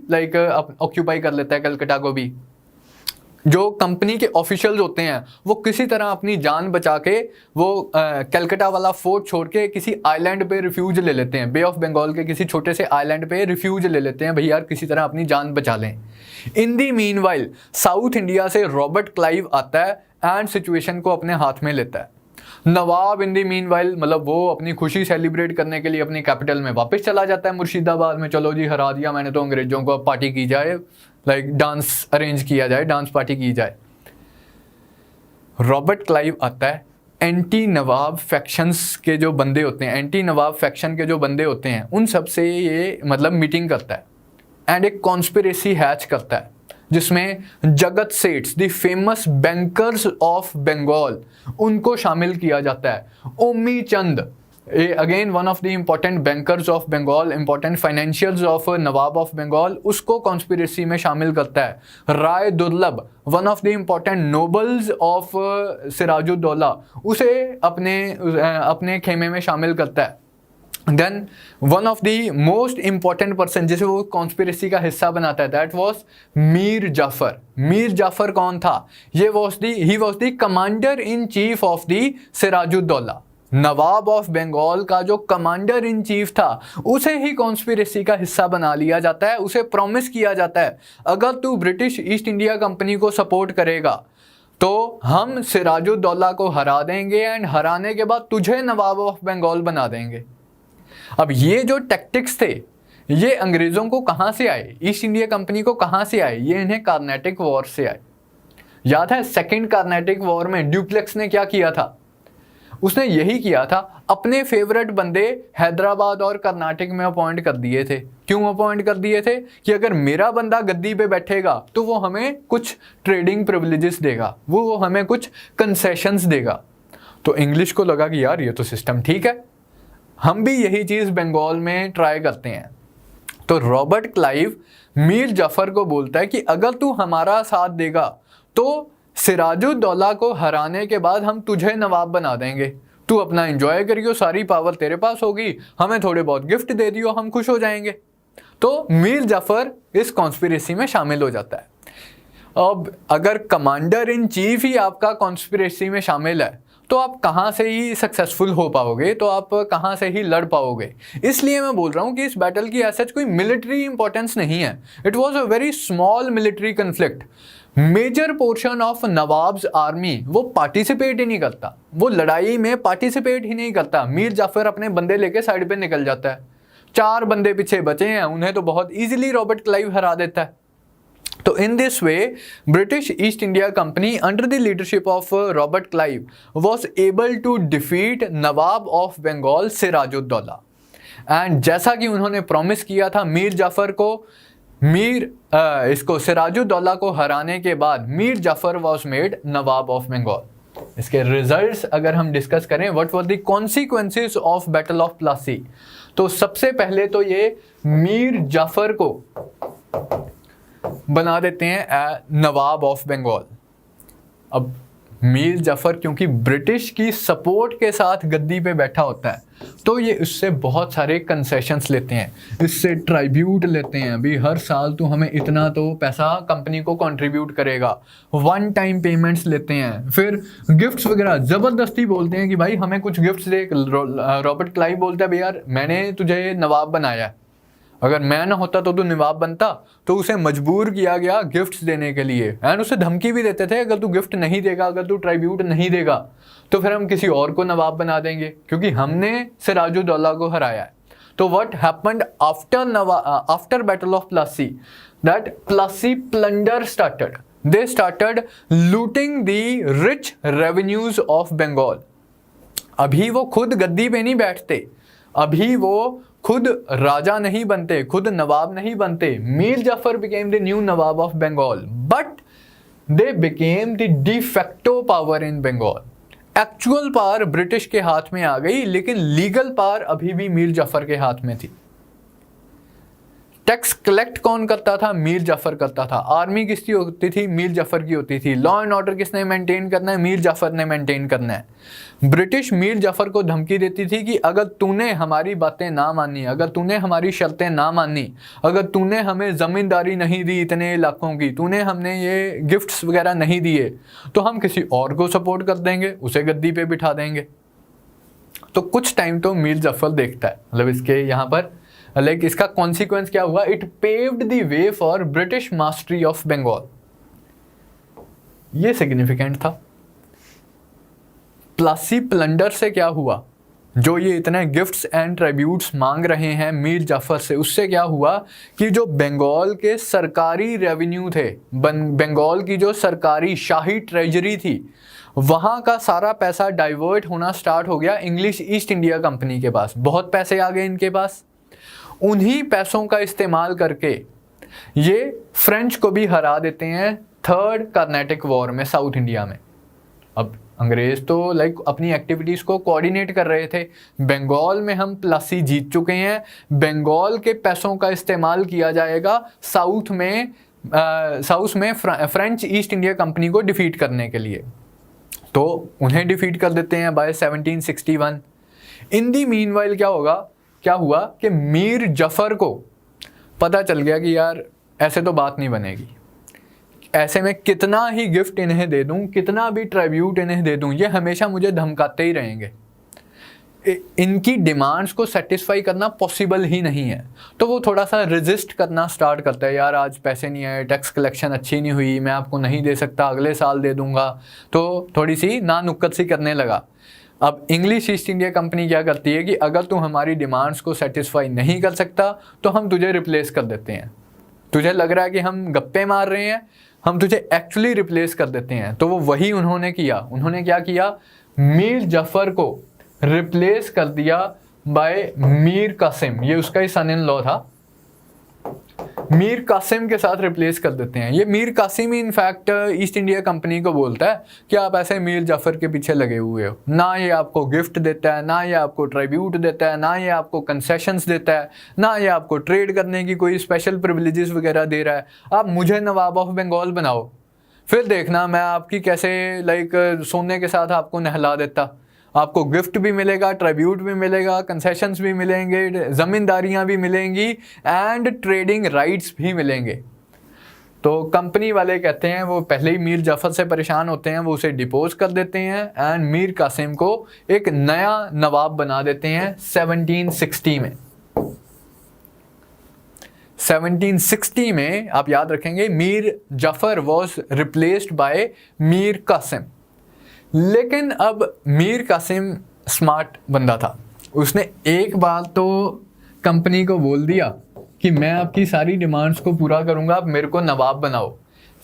Speaker 1: ऑक्यूपाई कर लेता है कलकत्ता को भी। जो कंपनी के ऑफिशियल्स होते हैं वो किसी तरह अपनी जान बचा के वो कलकत्ता वाला फोर्ट छोड़ के किसी आइलैंड पे रिफ्यूज ले लेते हैं, बे ऑफ बंगाल के किसी छोटे से आइलैंड पे रिफ्यूज ले लेते हैं, भैया किसी तरह अपनी जान बचा लें। इन दी मीनवाइल साउथ इंडिया से रॉबर्ट क्लाइव आता है एंड सिचुएशन को अपने हाथ में लेता है। नवाब इन दी मीनवाइल मतलब वो अपनी खुशी सेलिब्रेट करने के लिए अपनी कैपिटल में वापस चला जाता है मुर्शिदाबाद में, चलो जी हरा दिया मैंने तो अंग्रेजों को, अब पार्टी की जाए, लाइक डांस अरेंज किया जाए, डांस पार्टी की जाए। रॉबर्ट क्लाइव आता है, एंटी नवाब फैक्शंस के जो बंदे होते हैं, एंटी नवाब फैक्शन के जो बंदे होते हैं उन सब से ये मतलब मीटिंग करता है एंड एक कॉन्स्पिरेसी हैच करता है जिसमें Jagat Seth the famous bankers of Bengal उनको शामिल किया जाता है। Omi Chand again one of the important bankers of Bengal, important financials of nawab of Bengal, उसको कॉन्स्पिरेसी में शामिल करता है। Rai Durlabh one of the important nobles of Sirajuddaulah, उसे अपने खेमे में शामिल करता है। Then one of the most important person जिसे वो कॉन्स्पिरेसी का हिस्सा बनाता है, दैट वाज मीर जाफर। मीर जाफर कौन था? He was the commander in chief of the Sirajuddaulah. Nawab of Bengal का जो कमांडर इन चीफ था उसे ही कॉन्स्पिरेसी का हिस्सा बना लिया जाता है। उसे प्रॉमिस किया जाता है अगर तू ब्रिटिश ईस्ट इंडिया कंपनी को सपोर्ट करेगा तो हम सिराजुद्दौला को हरा देंगे एंड हराने के बाद तुझे नवाब ऑफ बंगाल बना देंगे। अब ये जो टैक्टिक्स थे ये अंग्रेजों को कहां से आए, ईस्ट इंडिया कंपनी को कहां से आए? ये इन्हें कार्नेटिक वॉर से आए। याद है सेकेंड कार्नेटिक वॉर में ड्यूप्लेक्स ने क्या किया था? उसने यही किया था, अपने फेवरेट बंदे हैदराबाद और कर्नाटक में अपॉइंट कर दिए थे। क्यों अपॉइंट कर दिए थे? कि अगर मेरा बंदा गद्दी पे बैठेगा तो वो हमें कुछ ट्रेडिंग प्रिविलेजेस देगा, वो हमें कुछ कंसेशंस देगा। तो इंग्लिश को लगा कि यार ये तो सिस्टम ठीक है, हम भी यही चीज़ बंगाल में ट्राई करते हैं। तो रॉबर्ट क्लाइव मीर जाफर को बोलता है कि अगर तू हमारा साथ देगा तो सिराजुद्दौला को हराने के बाद हम तुझे नवाब बना देंगे, तू अपना एंजॉय करियो, सारी पावर तेरे पास होगी, हमें थोड़े बहुत गिफ्ट दे दियो, हम खुश हो जाएंगे। तो मीर जाफर इस कॉन्स्पिरेसी में शामिल हो जाता है। अब अगर कमांडर इन चीफ ही आपका कॉन्स्पिरेसी में शामिल है तो आप कहाँ से ही सक्सेसफुल हो पाओगे, तो आप कहाँ से ही लड़ पाओगे। इसलिए मैं बोल रहा हूँ कि इस बैटल की ऐसा कोई मिलिट्री इंपॉर्टेंस नहीं है। It was a very small military conflict. Major portion of nawabs army वो पार्टिसिपेट ही नहीं करता, वो लड़ाई में पार्टिसिपेट ही नहीं करता। मीर जाफर अपने बंदे लेके साइड पे निकल जाता है, 4 बंदे पीछे बचे हैं, उन्हें तो बहुत इजीली रॉबर्ट क्लाइव हरा देता है। तो in this way British East India company under the leadership of Robert Clive was able to defeat nawab of Bengal Sirajuddaulah. And जैसा कि उन्होंने प्रॉमिस किया था मीर जाफर को, इसको सिराजुद्दौला को हराने के बाद Mir Jafar was made nawab of Bengal. इसके रिजल्ट्स अगर हम डिस्कस करें, what were the consequences of battle of Plassey, तो सबसे पहले तो ये मीर जाफर को बना देते हैं नवाब ऑफ बंगाल। अब मीर जाफर क्योंकि ब्रिटिश की सपोर्ट के साथ गद्दी पे बैठा होता है तो ये इससे बहुत सारे कंसेशंस लेते हैं, इससे ट्राइब्यूट लेते हैं। अभी हर साल तो हमें इतना तो पैसा कंपनी को कंट्रीब्यूट करेगा, वन टाइम पेमेंट्स लेते हैं, फिर गिफ्ट्स वगैरह ज़बरदस्ती बोलते हैं कि भाई हमें कुछ गिफ्ट्स दे। रॉबर्ट क्लाइव बोलता है भाई यार मैंने तुझे नवाब बनाया, अगर मैं ना होता तो तू नवाब बनता, तो उसे मजबूर किया गया गिफ्ट्स देने के लिए। एंड उसे धमकी भी देते थे अगर तू गिफ्ट नहीं देगा, अगर तू ट्राइब्यूट नहीं देगा तो फिर हम किसी और को नवाब बना देंगे, क्योंकि हमने सिराजुद्दौला को हराया है। तो what happened after battle of Plassey, that Plassey plunder started, they started looting the rich revenues of Bengal. अभी वो खुद गद्दी पे नहीं बैठते, अभी वो खुद राजा नहीं बनते, खुद नवाब नहीं बनते। Mir Jafar became the new nawab of Bengal, but they became the de facto power in Bengal. Actual power British के हाथ में आ गई, लेकिन लीगल पावर अभी भी मीर जाफर के हाथ में थी। टैक्स कलेक्ट कौन करता था? मीर जाफर करता था। आर्मी किसकी होती थी? मीर जाफर की होती थी। लॉ एंड ऑर्डर किसने मेंटेन करना है? मीर जाफर ने मेंटेन करना है। ब्रिटिश मीर जाफर को धमकी देती थी कि अगर तूने हमारी बातें ना मानी, अगर तूने हमारी शर्तें ना मानी, अगर तूने हमें ज़मींदारी नहीं दी इतने इलाकों की, तूने हमने ये गिफ्ट्स वगैरह नहीं दिए, तो हम किसी और को सपोर्ट कर देंगे, उसे गद्दी पे बिठा देंगे। तो कुछ टाइम तो मीर जाफर देखता है, मतलब इसके यहाँ पर लाइक इसका कॉन्सिक्वेंस क्या हुआ? It paved the way for British mastery of Bengal. ये सिग्निफिकेंट था। प्लासी प्लंडर से क्या हुआ? जो ये इतने गिफ्ट्स एंड ट्रिब्यूट्स मांग रहे हैं मीर जाफर से, उससे क्या हुआ कि जो बंगाल के सरकारी रेवेन्यू थे, बंगाल की जो सरकारी शाही ट्रेजरी थी, वहाँ का सारा पैसा डाइवर्ट होना स्टार्ट हो गया इंग्लिश ईस्ट इंडिया कंपनी के पास। बहुत पैसे आ गए इनके पास। उन्हीं पैसों का इस्तेमाल करके ये फ्रेंच को भी हरा देते हैं थर्ड कार्नेटिक वॉर में साउथ इंडिया में। अब अंग्रेज तो लाइक अपनी एक्टिविटीज को कोऑर्डिनेट कर रहे थे। बंगाल में हम प्लासी जीत चुके हैं, बंगाल के पैसों का इस्तेमाल किया जाएगा साउथ में फ्रेंच ईस्ट इंडिया कंपनी को डिफीट करने के लिए। तो उन्हें डिफीट कर देते हैं बाय 1761। इन दी मीनवाइल क्या हुआ कि मीर जाफर को पता चल गया कि यार ऐसे तो बात नहीं बनेगी, ऐसे में कितना ही गिफ्ट इन्हें दे दूं, कितना भी ट्रिब्यूट इन्हें दे दूं, ये हमेशा मुझे धमकाते ही रहेंगे, इनकी डिमांड्स को सेटिस्फाई करना पॉसिबल ही नहीं है। तो वो थोड़ा सा रेजिस्ट करना स्टार्ट करता है, यार आज पैसे नहीं आए, टैक्स कलेक्शन अच्छी नहीं हुई, मैं आपको नहीं दे सकता, अगले साल दे दूंगा। तो थोड़ी सी नानुक्कत सी करने लगा। अब इंग्लिश ईस्ट इंडिया कंपनी क्या करती है कि अगर तू हमारी डिमांड्स को सेटिस्फाई नहीं कर सकता तो हम तुझे रिप्लेस कर देते हैं। तुझे लग रहा है कि हम गप्पे मार रहे हैं, हम तुझे एक्चुअली रिप्लेस कर देते हैं। तो वो वही उन्होंने किया। उन्होंने क्या किया? मीर जाफर को रिप्लेस कर दिया बाय मीर कासिम। ये उसका ही सन इन लॉ था। मीर कासिम के साथ रिप्लेस कर देते हैं। ये मीर कासिम ही इनफैक्ट ईस्ट इंडिया कंपनी को बोलता है कि आप ऐसे मीर जाफर के पीछे लगे हुए हो, ना ये आपको गिफ्ट देता है, ना ये आपको ट्रिब्यूट देता है, ना ये आपको कंसेशंस देता है, ना ये आपको ट्रेड करने की कोई स्पेशल प्रिविलेजेस वगैरह दे रहा है। आप मुझे नवाब ऑफ बंगाल बनाओ, फिर देखना मैं आपकी कैसे लाइक सोने के साथ आपको नहला देता। आपको गिफ्ट भी मिलेगा, ट्रिब्यूट भी मिलेगा, कंसेशंस भी मिलेंगे, ज़मींदारियाँ भी मिलेंगी एंड ट्रेडिंग राइट्स भी मिलेंगे। तो कंपनी वाले कहते हैं, वो पहले ही मीर जाफर से परेशान होते हैं, वो उसे डिपोज कर देते हैं एंड मीर कासिम को एक नया नवाब बना देते हैं 1760 में। 1760 में आप याद रखेंगे Mir Jafar was replaced by Mir Kasim. लेकिन अब मीर कासिम स्मार्ट बंदा था। उसने एक बार तो कंपनी को बोल दिया कि मैं आपकी सारी डिमांड्स को पूरा करूंगा, आप मेरे को नवाब बनाओ।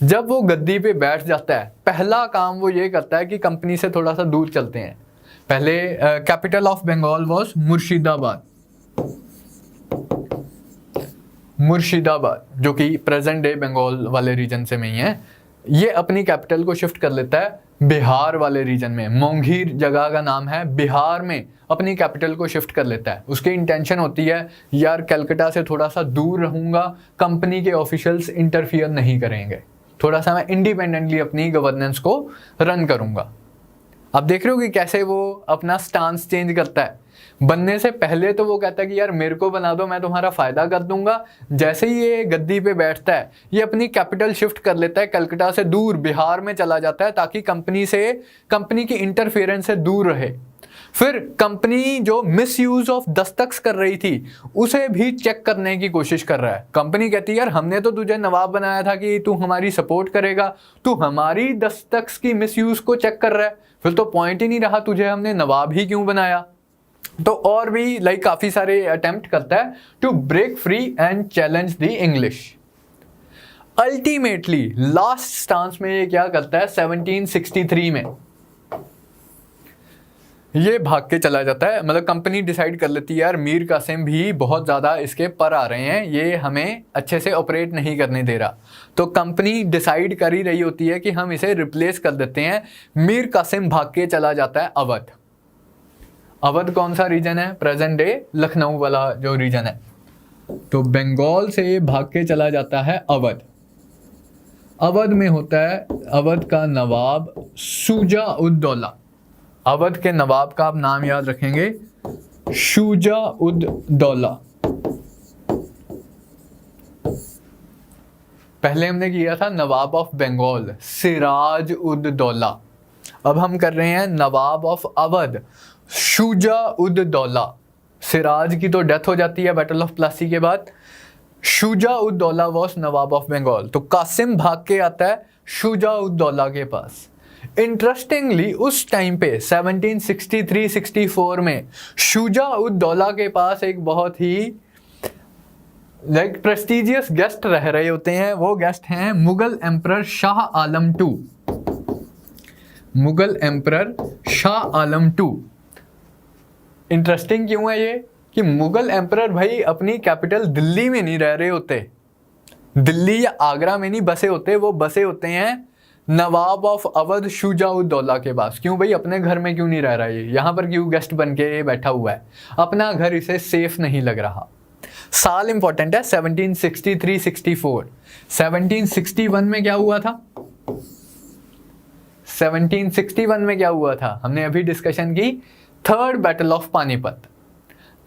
Speaker 1: जब वो गद्दी पे बैठ जाता है, पहला काम वो ये करता है कि कंपनी से थोड़ा सा दूर चलते हैं। पहले capital of Bengal was Murshidabad, जो कि प्रेजेंट डे बंगाल वाले रीजन से में ही है। ये अपनी कैपिटल को शिफ्ट कर लेता है बिहार वाले रीजन में। मोंगीर जगह का नाम है, बिहार में अपनी कैपिटल को शिफ्ट कर लेता है। उसकी इंटेंशन होती है यार कलकत्ता से थोड़ा सा दूर रहूँगा, कंपनी के ऑफिशियल्स इंटरफियर नहीं करेंगे, थोड़ा सा मैं इंडिपेंडेंटली अपनी गवर्नेंस को रन करूँगा। आप देख रहे हो कि कैसे वो अपना स्टांस चेंज करता है। बनने से पहले तो वो कहता है कि यार मेरे को बना दो, मैं तुम्हारा फ़ायदा कर दूंगा। जैसे ही ये गद्दी पे बैठता है, ये अपनी कैपिटल शिफ्ट कर लेता है, कलकत्ता से दूर बिहार में चला जाता है ताकि कंपनी की इंटरफेरेंस से दूर रहे। फिर कंपनी जो मिसयूज ऑफ दस्तख्त कर रही थी उसे भी चेक करने की कोशिश कर रहा है। कंपनी कहती है यार हमने तो तुझे नवाब बनाया था कि तू हमारी सपोर्ट करेगा, तू हमारी दस्तख्त की मिसयूज को चेक कर रहा है, फिर तो पॉइंट ही नहीं रहा, तुझे हमने नवाब ही क्यों बनाया। तो और भी लाइक काफी सारे अटेम्प्ट करता है to break free and challenge the English. Ultimately last stance में ये क्या करता है, 1763 में ये भाग के चला जाता है। मतलब कंपनी डिसाइड कर लेती है यार मीर कासिम भी बहुत ज़्यादा इसके पर आ रहे हैं, ये हमें अच्छे से ऑपरेट नहीं करने दे रहा। तो कंपनी डिसाइड कर ही रही होती है कि हम इसे रिप्लेस कर देते हैं। मीर कासिम भाग के चला जाता है अवध। अवध कौन सा रीजन है? प्रेजेंट डे लखनऊ वाला जो रीजन है। तो बंगाल से भाग के चला जाता है अवध। अवध में होता है अवध का नवाब शुजा-उद-दौला। अवध के नवाब का आप नाम याद रखेंगे, शुजा-उद-दौला। पहले हमने किया था नवाब ऑफ बंगाल सिराज-उद-दौला। अब हम कर रहे हैं नवाब ऑफ अवध शुजा-उद-दौला। सिराज की तो डेथ हो जाती है बैटल ऑफ प्लासी के बाद। Shuja-ud-Daula was Nawab of Bengal. तो कासिम भाग के आता है शुजा-उद-दौला के पास। इंटरेस्टिंगली उस टाइम पे 1763-64 में शुजा-उद-दौला के पास एक बहुत ही प्रेस्टिजियस गेस्ट रह रहे होते हैं। वो गेस्ट हैं Mughal emperor Shah Alam two. Mughal emperor Shah Alam two. Interesting क्यों है ये कि मुगल एम्परर भाई अपनी कैपिटल दिल्ली में नहीं रह रहे होते, दिल्ली या आगरा में नहीं बसे होते, वो बसे होते हैं नवाब ऑफ अवध शुजा-उद-दौला के पास। क्यों भाई, अपने घर में क्यों नहीं रह रहा ये, यहाँ पर क्यों गेस्ट बन के बैठा हुआ है, अपना घर इसे सेफ नहीं लग रहा। साल इंपॉर्टेंट है 1763-64। 1761 में क्या हुआ था, 1761 में क्या हुआ था, हमने अभी डिस्कशन की, third battle of Panipat.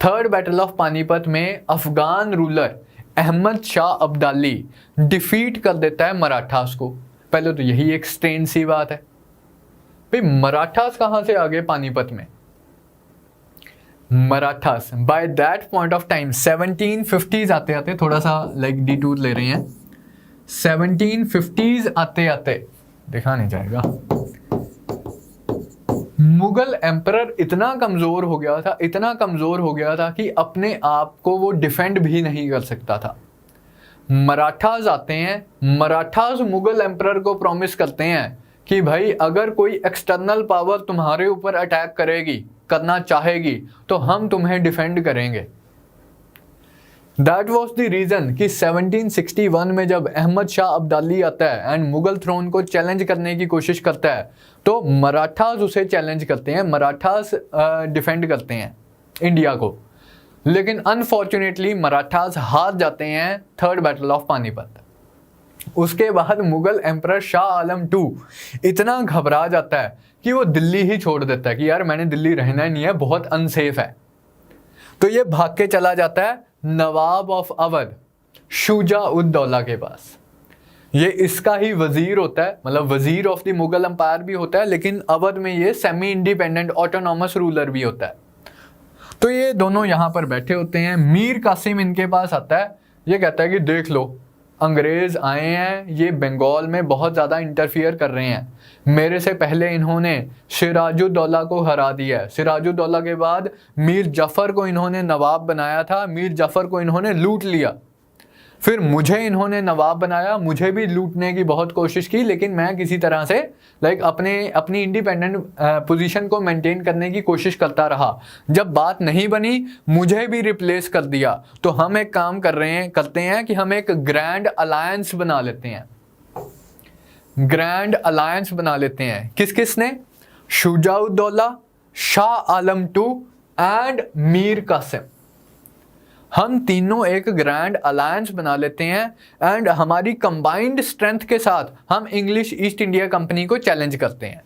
Speaker 1: Third battle of Panipat में अफगान रूलर अहमद शाह अब्दाली डिफीट कर देता है मराठास को। पहले तो यही एक स्ट्रेंज सी बात है भाई, मराठास कहां से आ गए पानीपत में। Marathas bye that point of time 1750s आते आते, थोड़ा सा डिटूर ले रहे हैं, 1750s आते आते देखा नहीं जाएगा, मुगल एम्परर इतना कमजोर हो गया था, इतना कमजोर हो गया था कि अपने आप को वो डिफेंड भी नहीं कर सकता था। मराठास आते हैं, मराठास मुगल एम्परर को प्रॉमिस करते हैं कि भाई अगर कोई एक्सटर्नल पावर तुम्हारे ऊपर अटैक करेगी, करना चाहेगी, तो हम तुम्हें डिफेंड करेंगे। दैट वॉज द रीजन कि 1761 में जब अहमद शाह अब्दाली आता है एंड मुगल थ्रोन को चैलेंज करने की कोशिश करता है, तो मराठास उसे चैलेंज करते हैं, मराठास डिफेंड करते हैं इंडिया को। लेकिन अनफॉर्चुनेटली मराठास हार जाते हैं थर्ड बैटल ऑफ पानीपत। उसके बाद मुगल एम्परर शाह आलम टू इतना घबरा जाता है कि वो दिल्ली ही छोड़ देता है कि यार मैंने दिल्ली रहना ही नहीं है, बहुत अनसेफ है। तो ये भाग के चला जाता है नवाब ऑफ अवध शुजा-उद-दौला के पास। ये इसका ही वजीर होता है, मतलब वजीर ऑफ द मुगल एम्पायर भी होता है, लेकिन अवध में ये सेमी इंडिपेंडेंट ऑटोनॉमस रूलर भी होता है। तो ये दोनों यहाँ पर बैठे होते हैं। मीर कासिम इनके पास आता है, ये कहता है कि देख लो अंग्रेज आए हैं, ये बंगाल में बहुत ज़्यादा इंटरफियर कर रहे हैं। मेरे से पहले इन्होंने सिराजुद्दौला को हरा दिया है, सिराजुद्दौला के बाद मीर जाफ़र को इन्होंने नवाब बनाया था, मीर जाफ़र को इन्होंने लूट लिया, फिर मुझे इन्होंने नवाब बनाया, मुझे भी लूटने की बहुत कोशिश की, लेकिन मैं किसी तरह से अपनी इंडिपेंडेंट पोजीशन को मेंटेन करने की कोशिश करता रहा। जब बात नहीं बनी, मुझे भी रिप्लेस कर दिया। तो हम एक काम करते हैं कि हम एक ग्रैंड अलायंस बना लेते हैं। ग्रैंड अलायंस बना लेते हैं किस किस ने, शुजा-उद-दौला, शाह आलम टू एंड मीर कासिम। हम तीनों एक ग्रैंड अलायंस बना लेते हैं एंड हमारी कंबाइंड स्ट्रेंथ के साथ हम इंग्लिश ईस्ट इंडिया कंपनी को चैलेंज करते हैं।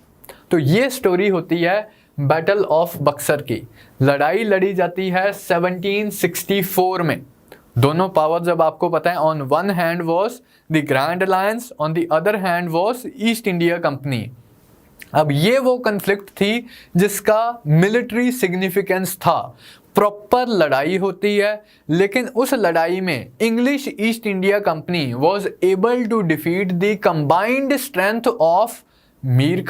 Speaker 1: तो ये स्टोरी होती है बैटल ऑफ बक्सर की। लड़ाई लड़ी जाती है 1764 में। दोनों पावर जब आपको पता है, on one hand was the grand alliance, on the other hand was east India company. अब ये वो कन्फ्लिक्ट थी जिसका मिलिट्री सिग्निफिकेंस था। प्रॉपर लड़ाई होती है, लेकिन उस लड़ाई में English East India company was able to defeat the combined strength of Mir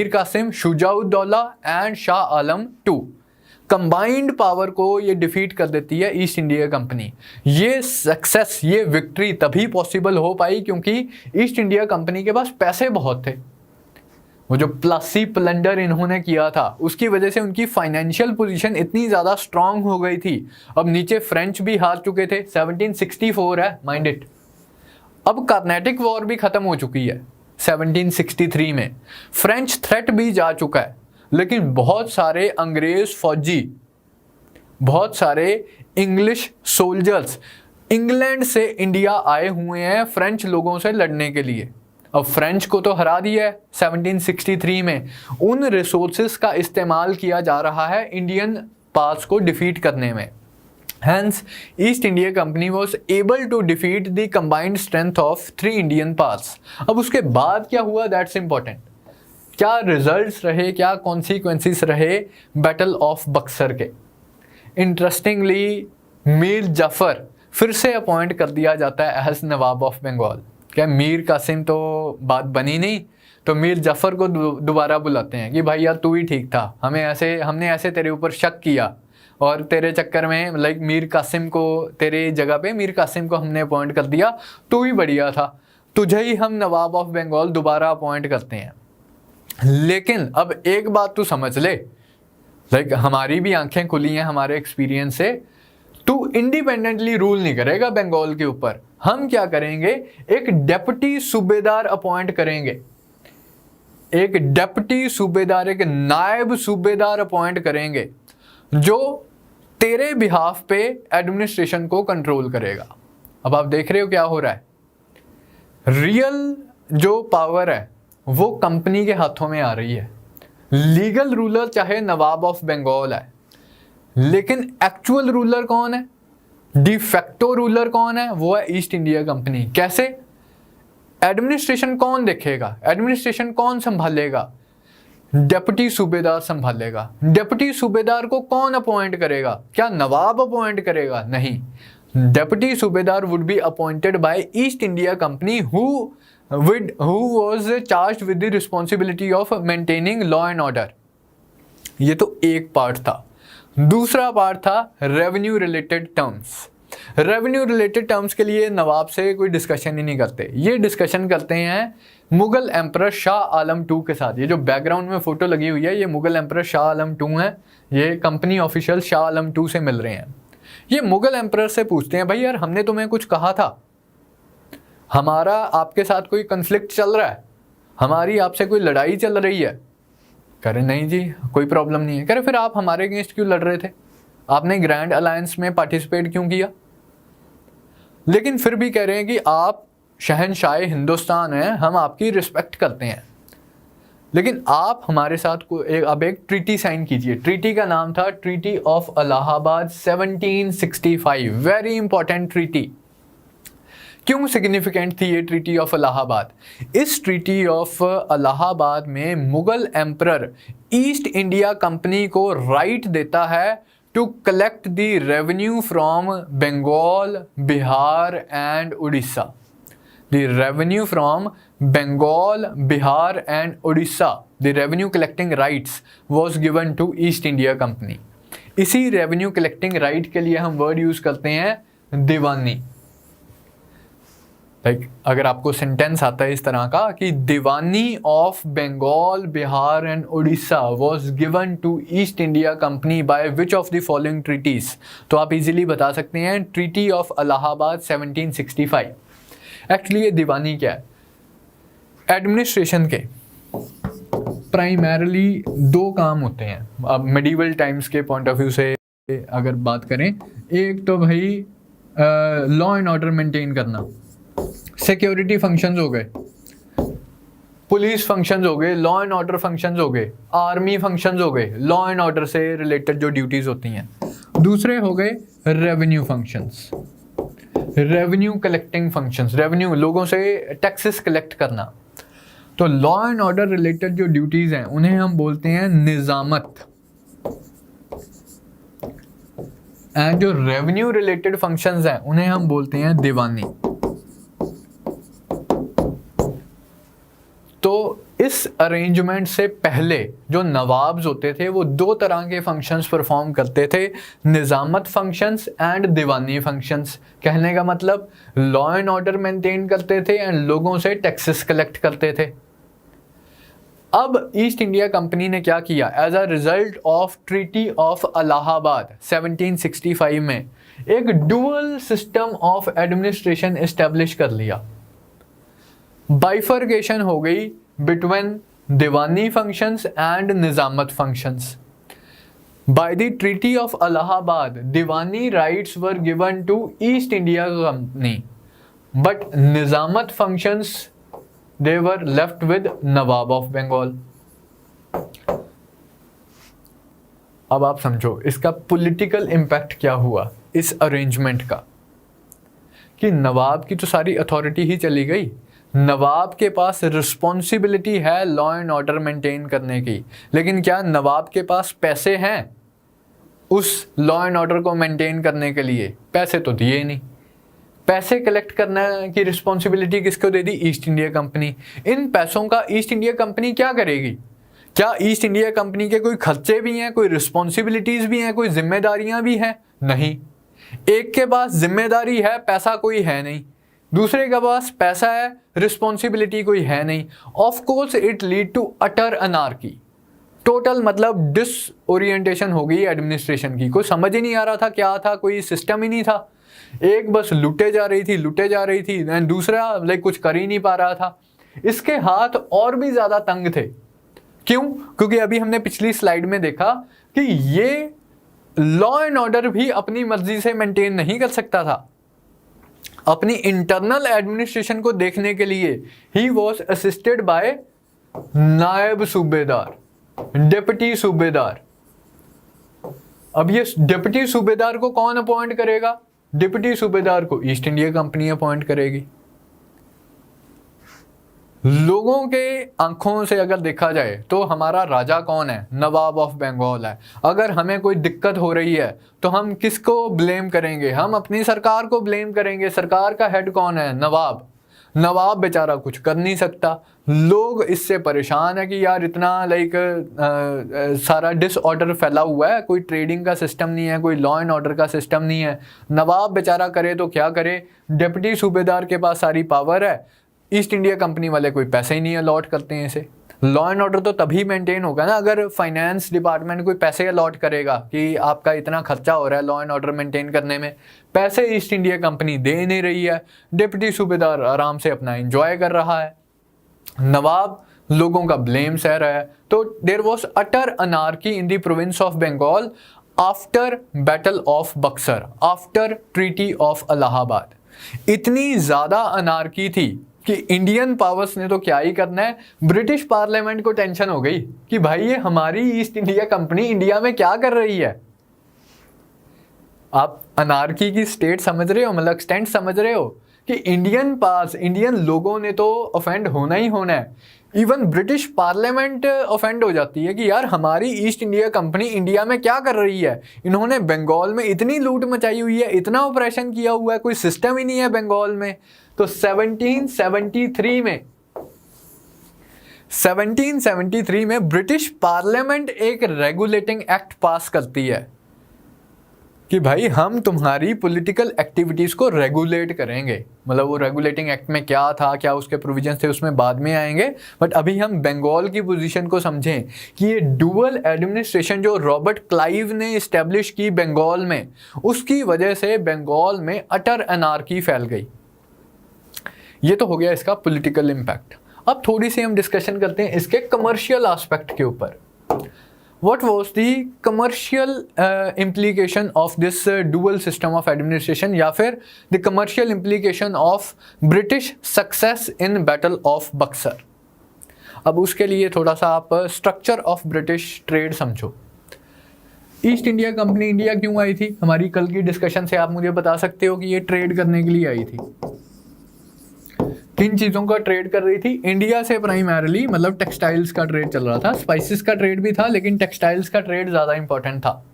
Speaker 1: Qasim, Shujauddaula and Shah Alam two. Combined power को ये डिफीट कर देती है ईस्ट इंडिया कंपनी। ये सक्सेस, ये विक्ट्री तभी पॉसिबल हो पाई क्योंकि ईस्ट इंडिया कंपनी के पास पैसे बहुत थे। वो जो प्लासी प्लंडर इन्होंने किया था, उसकी वजह से उनकी फाइनेंशियल पोजीशन इतनी ज़्यादा स्ट्रांग हो गई थी। अब नीचे फ्रेंच भी हार चुके थे, 1764 है, माइंड इट। अब कार्नेटिक वॉर भी ख़त्म हो चुकी है 1763 में। फ्रेंच थ्रेट भी जा चुका है, लेकिन बहुत सारे अंग्रेज फौजी, बहुत सारे इंग्लिश सोल्जर्स इंग्लैंड से इंडिया आए हुए हैं फ्रेंच लोगों से लड़ने के लिए। अब फ्रेंच को तो हरा दिया है 1763 में, उन रिसोर्सेस का इस्तेमाल किया जा रहा है इंडियन पास को डिफीट करने में। Hence, East India Company was able to defeat the combined strength of 3 Indian parts. अब उसके बाद क्या हुआ, that's important. क्या रिजल्ट्स रहे, क्या कॉन्सिक्वेंसेस रहे बैटल ऑफ बक्सर के। इंटरेस्टिंगली मीर जाफर फिर से अपॉइंट कर दिया जाता है एज नवाब ऑफ बंगाल। क्या मीर कासिम तो बात बनी नहीं, तो मीर जाफर को दोबारा बुलाते हैं कि भाई यार तू ही ठीक था, हमने ऐसे तेरे ऊपर शक किया और तेरे चक्कर में लाइक मीर कासिम को, तेरे जगह पे मीर कासिम को हमने अपॉइंट कर दिया, तू ही बढ़िया था, तुझे ही हम नवाब ऑफ बंगाल दोबारा अपॉइंट करते हैं। लेकिन अब एक बात तू समझ ले, लाइक हमारी भी आंखें खुली हैं हमारे एक्सपीरियंस से, तू इंडिपेंडेंटली रूल नहीं करेगा बंगाल के ऊपर। हम क्या करेंगे, एक डेप्यूटी सूबेदार अपॉइंट करेंगे, एक डेप्यूटी सूबेदार, एक नायब सूबेदार अपॉइंट करेंगे जो तेरे बिहाफ पे एडमिनिस्ट्रेशन को कंट्रोल करेगा। अब आप देख रहे हो क्या हो रहा है, रियल जो पावर है वो कंपनी के हाथों में आ रही है। लीगल रूलर चाहे नवाब ऑफ बंगाल है, लेकिन एक्चुअल रूलर कौन है, डिफेक्टो रूलर कौन है, वो है ईस्ट इंडिया कंपनी। कैसे, एडमिनिस्ट्रेशन कौन देखेगा, एडमिनिस्ट्रेशन कौन संभालेगा, डेप्यूटी सूबेदार संभालेगा। डेप्यूटी सूबेदार को कौन अपॉइंट करेगा, क्या नवाब अपॉइंट करेगा, नहीं, डेप्यूटी सूबेदार would be appointed by east India company who was charged with the responsibility of maintaining law and order। ये तो एक पार्ट था। दूसरा पार्ट था revenue related terms. Revenue related terms के लिए नवाब से कोई डिस्कशन ही नहीं करते, ये डिस्कशन करते हैं मुगल एम्परर शाह आलम II के साथ। ये जो बैकग्राउंड में फोटो लगी हुई है ये मुगल एम्परर शाह आलम II है, ये company official Shah Alam II से मिल रहे हैं। ये मुगल एम्परर से पूछते हैं भाई यार हमने तुम्हें कुछ कहा था, हमारा आपके साथ कोई कन्फ्लिक्ट चल रहा है, हमारी आपसे कोई लड़ाई चल रही है। कह रहे नहीं जी कोई प्रॉब्लम नहीं है। कह रहे फिर आप हमारे अगेंस्ट क्यों लड़ रहे थे, आपने ग्रैंड अलायंस में पार्टिसिपेट क्यों किया। लेकिन फिर भी कह रहे हैं कि आप शहनशाह हिंदुस्तान हैं, हम आपकी रिस्पेक्ट करते हैं, लेकिन आप हमारे साथ अब एक ट्रीटी साइन कीजिए। ट्रीटी का नाम था treaty of Allahabad 1765। Very important treaty. क्यों सिग्निफिकेंट थी ये ट्रीटी ऑफ इलाहाबाद? इस ट्रीटी ऑफ इलाहाबाद में Mughal emperor East India company को राइट देता है to collect the revenue from Bengal, Bihar and Orissa. The revenue from Bengal, Bihar and Odisha, the revenue collecting rights was given to East India Company। इसी revenue collecting right के लिए हम word use करते हैं दीवानी। अगर आपको सेंटेंस आता है इस तरह का कि Diwani of Bengal, Bihar and Orissa was given to East India company by which of the following treaties, तो आप इजीली बता सकते हैं ट्रीटी ऑफ इलाहाबाद 1765। एक्चुअली ये दीवानी क्या है, एडमिनिस्ट्रेशन के प्राइमरली दो काम होते हैं। अब मेडिवल टाइम्स के पॉइंट ऑफ व्यू से अगर बात करें, एक तो भाई लॉ एंड ऑर्डर मेंटेन करना, सिक्योरिटी फंक्शंस हो गए, पुलिस फंक्शंस हो गए, लॉ एंड ऑर्डर फंक्शंस हो गए, आर्मी फंक्शंस हो गए, लॉ एंड ऑर्डर से रिलेटेड जो ड्यूटीज होती हैं। दूसरे हो गए revenue functions, revenue collecting functions, revenue लोगों से टैक्सेस कलेक्ट करना। तो लॉ एंड ऑर्डर रिलेटेड जो ड्यूटीज हैं उन्हें हम बोलते हैं निजामत, एंड जो रेवेन्यू रिलेटेड फंक्शंस हैं उन्हें हम बोलते हैं दीवानी। तो इस अरेंजमेंट से पहले जो नवाब्स होते थे वो दो तरह के फंक्शंस परफॉर्म करते थे, निजामत फंक्शंस एंड दीवानी फंक्शंस। कहने का मतलब लॉ एंड ऑर्डर मेंटेन करते थे एंड लोगों से टैक्सेस कलेक्ट करते थे। अब ईस्ट इंडिया कंपनी ने क्या किया, as a result of treaty of Allahabad 1765 में एक dual system of administration establish कर लिया। बाइफर्केशन हो गई between diwani functions and nizamat functions. By the treaty of Allahabad diwani rights were given to East India company but nizamat functions they were left with nawab of Bengal. अब आप समझो इसका पॉलिटिकल इम्पैक्ट क्या हुआ इस अरेंजमेंट का, कि नवाब की तो सारी अथॉरिटी ही चली गई, नवाब के पास रिस्पॉन्सिबिलिटी है लॉ एंड ऑर्डर मेंटेन करने की, लेकिन क्या नवाब के पास पैसे हैं उस लॉ एंड ऑर्डर को मेंटेन करने के लिए? पैसे तो दिए नहीं। पैसे कलेक्ट करने की रिस्पॉन्सिबिलिटी किसको दे दी? East India company. इन पैसों का ईस्ट इंडिया कंपनी क्या करेगी? क्या ईस्ट इंडिया कंपनी के कोई खर्चे भी हैं, कोई रिस्पॉन्सिबिलिटीज भी हैं, कोई जिम्मेदारियां भी हैं? नहीं। एक के पास जिम्मेदारी है, पैसा कोई है नहीं, दूसरे के पास पैसा है, रिस्पॉन्सिबिलिटी कोई है नहीं। Of course it lead to utter anarchy. Total मतलब डिसओरिएंटेशन हो गई एडमिनिस्ट्रेशन की, कोई समझ ही नहीं आ रहा था क्या था, कोई सिस्टम ही नहीं था। एक बस लुटे जा रही थी एंड दूसरा कुछ कर ही नहीं पा रहा था। इसके हाथ और भी ज्यादा तंग थे। क्यों? क्योंकि अभी हमने पिछली स्लाइड में देखा कि ये लॉ एंड ऑर्डर भी अपनी मर्जी से मेंटेन नहीं कर सकता था। अपनी इंटरनल एडमिनिस्ट्रेशन को देखने के लिए ही वॉज असिस्टेड बाय नायब सूबेदार, डिप्टी सूबेदार। अब ये डिप्टी सूबेदार को कौन अपॉइंट करेगा? डिप्टी सूबेदार को ईस्ट इंडिया कंपनी अपॉइंट करेगी। लोगों के आंखों से अगर देखा जाए तो हमारा राजा कौन है? नवाब ऑफ बंगाल है। अगर हमें कोई दिक्कत हो रही है तो हम किसको ब्लेम करेंगे? हम अपनी सरकार को ब्लेम करेंगे। सरकार का हेड कौन है? नवाब। नवाब बेचारा कुछ कर नहीं सकता। लोग इससे परेशान है कि यार इतना सारा डिसऑर्डर फैला हुआ है, कोई ट्रेडिंग का सिस्टम नहीं है, कोई लॉ एंड ऑर्डर का सिस्टम नहीं है। नवाब बेचारा करे तो क्या करे? डिप्टी सूबेदार के पास सारी पावर है, ईस्ट इंडिया कंपनी वाले कोई पैसे ही नहीं अलॉट करते हैं इसे। लॉ एंड ऑर्डर तो तभी मेंटेन होगा ना अगर फाइनेंस डिपार्टमेंट कोई पैसे अलॉट करेगा कि आपका इतना खर्चा हो रहा है लॉ एंड ऑर्डर मेंटेन करने में। पैसे ईस्ट इंडिया कंपनी दे नहीं रही है, डिप्टी सूबेदार आराम से अपना एंजॉय कर रहा है, नवाब लोगों का ब्लेम सह रहा है। तो there was utter anarchy in the province of Bengal after battle of Buxar, after treaty of Allahabad. इतनी ज्यादा अनार्की थी कि इंडियन पावर्स ने तो क्या ही करना है, ब्रिटिश पार्लियामेंट को टेंशन हो गई कि भाई ये हमारी ईस्ट इंडिया कंपनी इंडिया में क्या कर रही है। आप अनार्की की स्टेट समझ रहे हो, मतलब एक्सटेंट समझ रहे हो कि इंडियन लोगों ने तो ऑफेंड होना ही होना है। इवन ब्रिटिश पार्लियामेंट ऑफेंड हो जाती है कि यार हमारी ईस्ट इंडिया कंपनी इंडिया में क्या कर रही है। इन्होंने बंगाल में इतनी लूट मचाई हुई है, इतना ऑपरेशन किया हुआ है, कोई सिस्टम ही नहीं है बंगाल में। तो 1773 में ब्रिटिश पार्लियामेंट एक रेगुलेटिंग एक्ट पास करती है कि भाई हम तुम्हारी पॉलिटिकल एक्टिविटीज को रेगुलेट करेंगे। मतलब वो रेगुलेटिंग एक्ट में क्या था, क्या उसके प्रोविजंस थे, उसमें बाद में आएंगे। बट अभी हम बंगाल की पोजीशन को समझें कि ये डुअल एडमिनिस्ट्रेशन जो रॉबर्ट क्लाइव ने इस्टेब्लिश की बंगाल में, उसकी वजह से बंगाल में अटर अनार्की फैल गई। ये तो हो गया इसका पॉलिटिकल इम्पैक्ट। अब थोड़ी सी हम डिस्कशन करते हैं इसके कमर्शियल एस्पेक्ट के ऊपर। What was the commercial implication of this dual system of administration, या फिर the commercial implication of British success in Battle of Buxar? अब उसके लिए थोड़ा सा आप स्ट्रक्चर ऑफ ब्रिटिश ट्रेड समझो। ईस्ट इंडिया कंपनी इंडिया क्यों आई थी? हमारी कल की डिस्कशन से आप मुझे बता सकते हो कि ये ट्रेड करने के लिए आई थी। किन चीज़ों का ट्रेड कर रही थी? इंडिया से प्राइमरली, मतलब टेक्सटाइल्स का ट्रेड चल रहा था, स्पाइसेस का ट्रेड भी था, लेकिन टेक्सटाइल्स का ट्रेड ज़्यादा इंपॉर्टेंट था।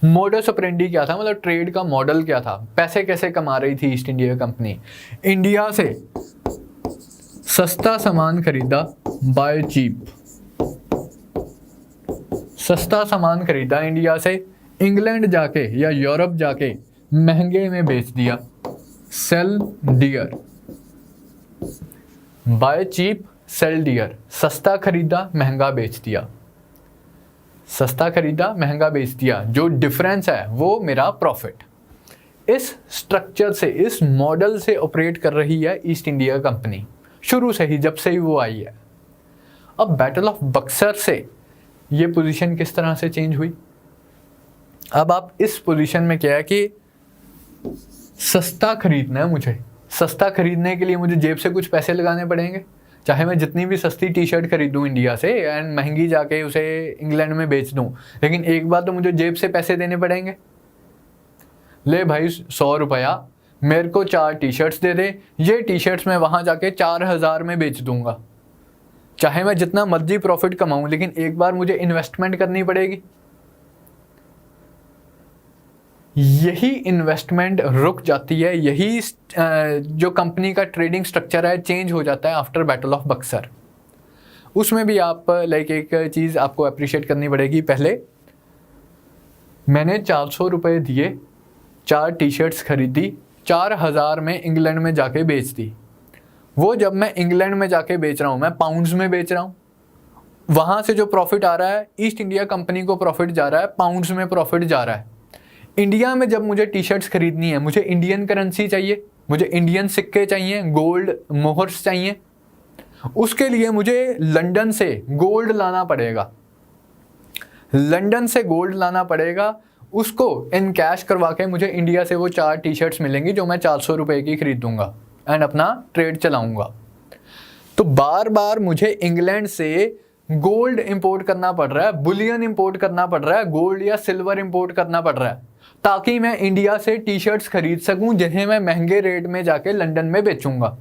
Speaker 1: मोडस ऑपरेंडी क्या था, मतलब ट्रेड का मॉडल क्या था, पैसे कैसे कमा रही थी ईस्ट इंडिया कंपनी? इंडिया से सस्ता सामान खरीदा, बाय चीप, सस्ता सामान खरीदा इंडिया से, इंग्लैंड जाके या यूरोप जाके महंगे में बेच दिया, sell dear. Buy cheap sell dear, सस्ता खरीदा महंगा बेच दिया, सस्ता खरीदा महंगा बेच दिया, जो डिफरेंस है वो मेरा प्रॉफिट। इस स्ट्रक्चर से, इस मॉडल से ऑपरेट कर रही है ईस्ट इंडिया कंपनी शुरू से ही, जब से ही वो आई है। अब बैटल ऑफ बक्सर से ये पोजीशन किस तरह से चेंज हुई? अब आप इस पोजीशन में क्या है कि सस्ता खरीदना है मुझे। सस्ता खरीदने के लिए मुझे जेब से कुछ पैसे लगाने पड़ेंगे, चाहे मैं जितनी भी सस्ती टी शर्ट खरीदूँ इंडिया से एंड महंगी जाके उसे इंग्लैंड में बेच दूँ, लेकिन एक बार तो मुझे जेब से पैसे देने पड़ेंगे। ले भाई 100 रुपया मेरे को 4 टी शर्ट्स दे दे, ये टी शर्ट्स मैं वहाँ जाके 4000 में बेच दूंगा। चाहे मैं जितना मर्जी प्रॉफिट कमाऊँ, लेकिन एक बार मुझे इन्वेस्टमेंट करनी पड़ेगी। यही इन्वेस्टमेंट रुक जाती है, यही जो कंपनी का ट्रेडिंग स्ट्रक्चर है चेंज हो जाता है आफ्टर बैटल ऑफ बक्सर। उसमें भी आप लाइक एक चीज़ आपको अप्रिशिएट करनी पड़ेगी। पहले मैंने 400 रुपये दिए, 4 टी शर्ट्स खरीदी, 4000 में इंग्लैंड में जाके बेच दी। वो जब मैं इंग्लैंड में जाके बेच रहा हूँ, मैं पाउंड्स में बेच रहा हूँ, वहाँ से जो प्रॉफिट आ रहा है ईस्ट इंडिया कंपनी को प्रॉफिट जा रहा है, पाउंड्स में प्रॉफिट जा रहा है। इंडिया में जब मुझे टी शर्ट्स खरीदनी है, मुझे इंडियन करेंसी चाहिए, मुझे इंडियन सिक्के चाहिए, गोल्ड मोहर्स चाहिए। उसके लिए मुझे लंदन से गोल्ड लाना पड़ेगा, लंदन से गोल्ड लाना पड़ेगा, उसको इन कैश करवा के मुझे इंडिया से वो 4 टी शर्ट्स मिलेंगी जो मैं 400 रुपये की खरीदूंगा एंड अपना ट्रेड चलाऊंगा। तो बार बार मुझे इंग्लैंड से गोल्ड इंपोर्ट करना पड़ रहा है, बुलियन इंपोर्ट करना पड़ रहा है, गोल्ड या सिल्वर इंपोर्ट करना पड़ रहा है, ताकि मैं इंडिया से टी शर्ट्स खरीद सकूं जिन्हें मैं महंगे रेट में जाके लंदन में बेचूंगा।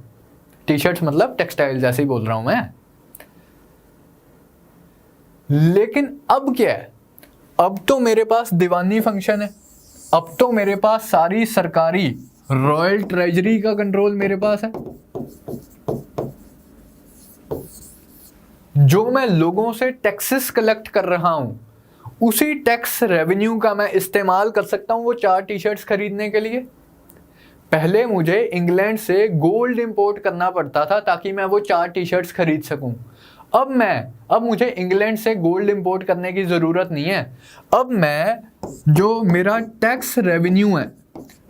Speaker 1: टी शर्ट्स मतलब टेक्सटाइल जैसे ही बोल रहा हूं मैं। लेकिन अब क्या है, अब तो मेरे पास दीवानी फंक्शन है, अब तो मेरे पास सारी सरकारी रॉयल ट्रेजरी का कंट्रोल मेरे पास है। जो मैं लोगों से टैक्सेस कलेक्ट कर रहा हूं, उसी टैक्स रेवेन्यू का मैं इस्तेमाल कर सकता हूं वो 4 टी शर्ट्स खरीदने के लिए। पहले मुझे इंग्लैंड से गोल्ड इंपोर्ट करना पड़ता था ताकि मैं वो 4 टी शर्ट्स खरीद सकूं। अब मुझे इंग्लैंड से गोल्ड इंपोर्ट करने की ज़रूरत नहीं है। अब मैं जो मेरा टैक्स रेवेन्यू है,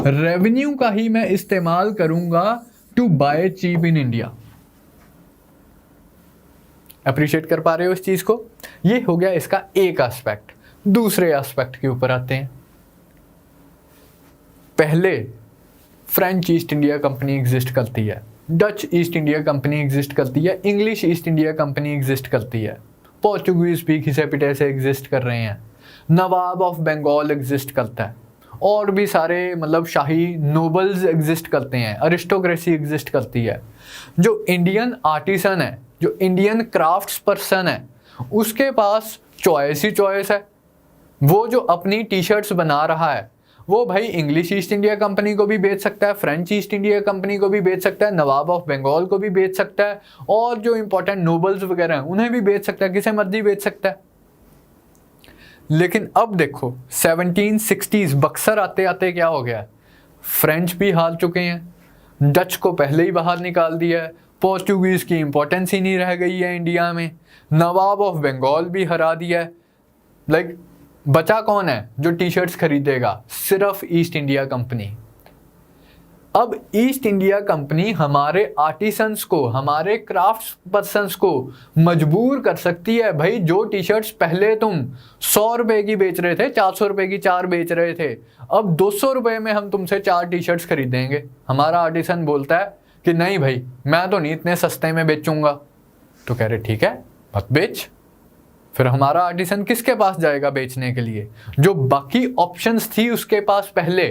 Speaker 1: रेवेन्यू का ही मैं इस्तेमाल करूंगा to buy cheap in India. Appreciate कर पा रहे हो इस चीज़ को? ये हो गया इसका एक एस्पेक्ट। दूसरे एस्पेक्ट के ऊपर आते हैं। पहले French east India company exist करती है, Dutch east India company exist करती है, English East India company exist करती है, पोर्चुगीज भी घिसे पिटे से एग्जिस्ट कर रहे हैं, नवाब ऑफ बंगाल एग्जिस्ट करता है, और भी सारे मतलब शाही नोबल्स एग्जिस्ट करते हैं, अरिस्टोक्रेसी एग्जिस्ट करती है। जो इंडियन आर्टिसन है, जो इंडियन क्राफ्ट्स पर्सन है, उसके पास चॉइस ही चॉइस है। वो जो अपनी टी शर्ट्स बना रहा है, वो भाई इंग्लिश ईस्ट इंडिया कंपनी को भी बेच सकता है, फ्रेंच ईस्ट इंडिया कंपनी को भी बेच सकता है, नवाब ऑफ बंगाल को भी बेच सकता है, और जो इंपॉर्टेंट नोबल्स वगैरह हैं उन्हें भी बेच सकता है, किसे मर्जी बेच सकता है। लेकिन अब देखो 1760s बक्सर आते आते क्या हो गया, फ्रेंच भी हार चुके हैं, डच को पहले ही बाहर निकाल दिया है, पोर्चुगीज की इंपॉर्टेंस ही नहीं रह गई है इंडिया में, नवाब ऑफ बंगाल भी हरा दिया है। लाइक बचा कौन है जो टी शर्ट्स खरीदेगा? सिर्फ ईस्ट इंडिया कंपनी। अब ईस्ट इंडिया कंपनी हमारे आर्टिसंस को, हमारे क्राफ्ट्स पर्सन्स को मजबूर कर सकती है, भाई जो टी शर्ट्स पहले तुम 100 रुपए की बेच रहे थे, 400 रुपए की 4 बेच रहे थे, अब 200 रुपए में हम तुमसे 4 टी शर्ट्स खरीदेंगे। हमारा आर्टिसन बोलता है कि नहीं भाई, मैं तो नहीं इतने सस्ते में बेचूंगा। तो कह रहे ठीक है मत बेच। फिर हमारा आर्टिसन किसके पास जाएगा बेचने के लिए? जो बाकी ऑप्शंस थी उसके पास पहले,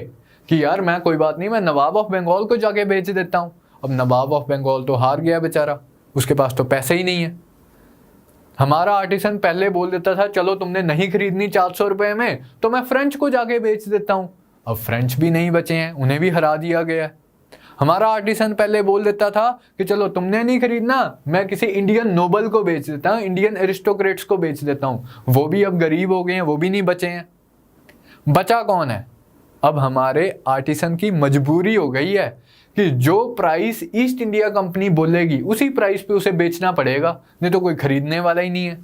Speaker 1: कि यार मैं कोई बात नहीं, मैं नवाब ऑफ बंगाल को जाके बेच देता हूँ। अब नवाब ऑफ बंगाल तो हार गया बेचारा, उसके पास तो पैसे ही नहीं है। हमारा आर्टिसन पहले बोल देता था चलो तुमने नहीं खरीदनी 400 रुपए में, तो मैं फ्रेंच को जाके बेच देता हूँ। अब फ्रेंच भी नहीं बचे हैं, उन्हें भी हरा दिया गया है। हमारा आर्टिसन पहले बोल देता था कि चलो तुमने नहीं खरीदना, मैं किसी इंडियन नोबल को बेच देता हूँ, इंडियन एरिस्टोक्रेट्स को बेच देता हूँ। वो भी अब गरीब हो गए हैं, वो भी नहीं बचे हैं। बचा कौन है? अब हमारे आर्टिसन की मजबूरी हो गई है कि जो प्राइस ईस्ट इंडिया कंपनी बोलेगी उसी प्राइस पे उसे बेचना पड़ेगा, नहीं तो कोई खरीदने वाला ही नहीं है।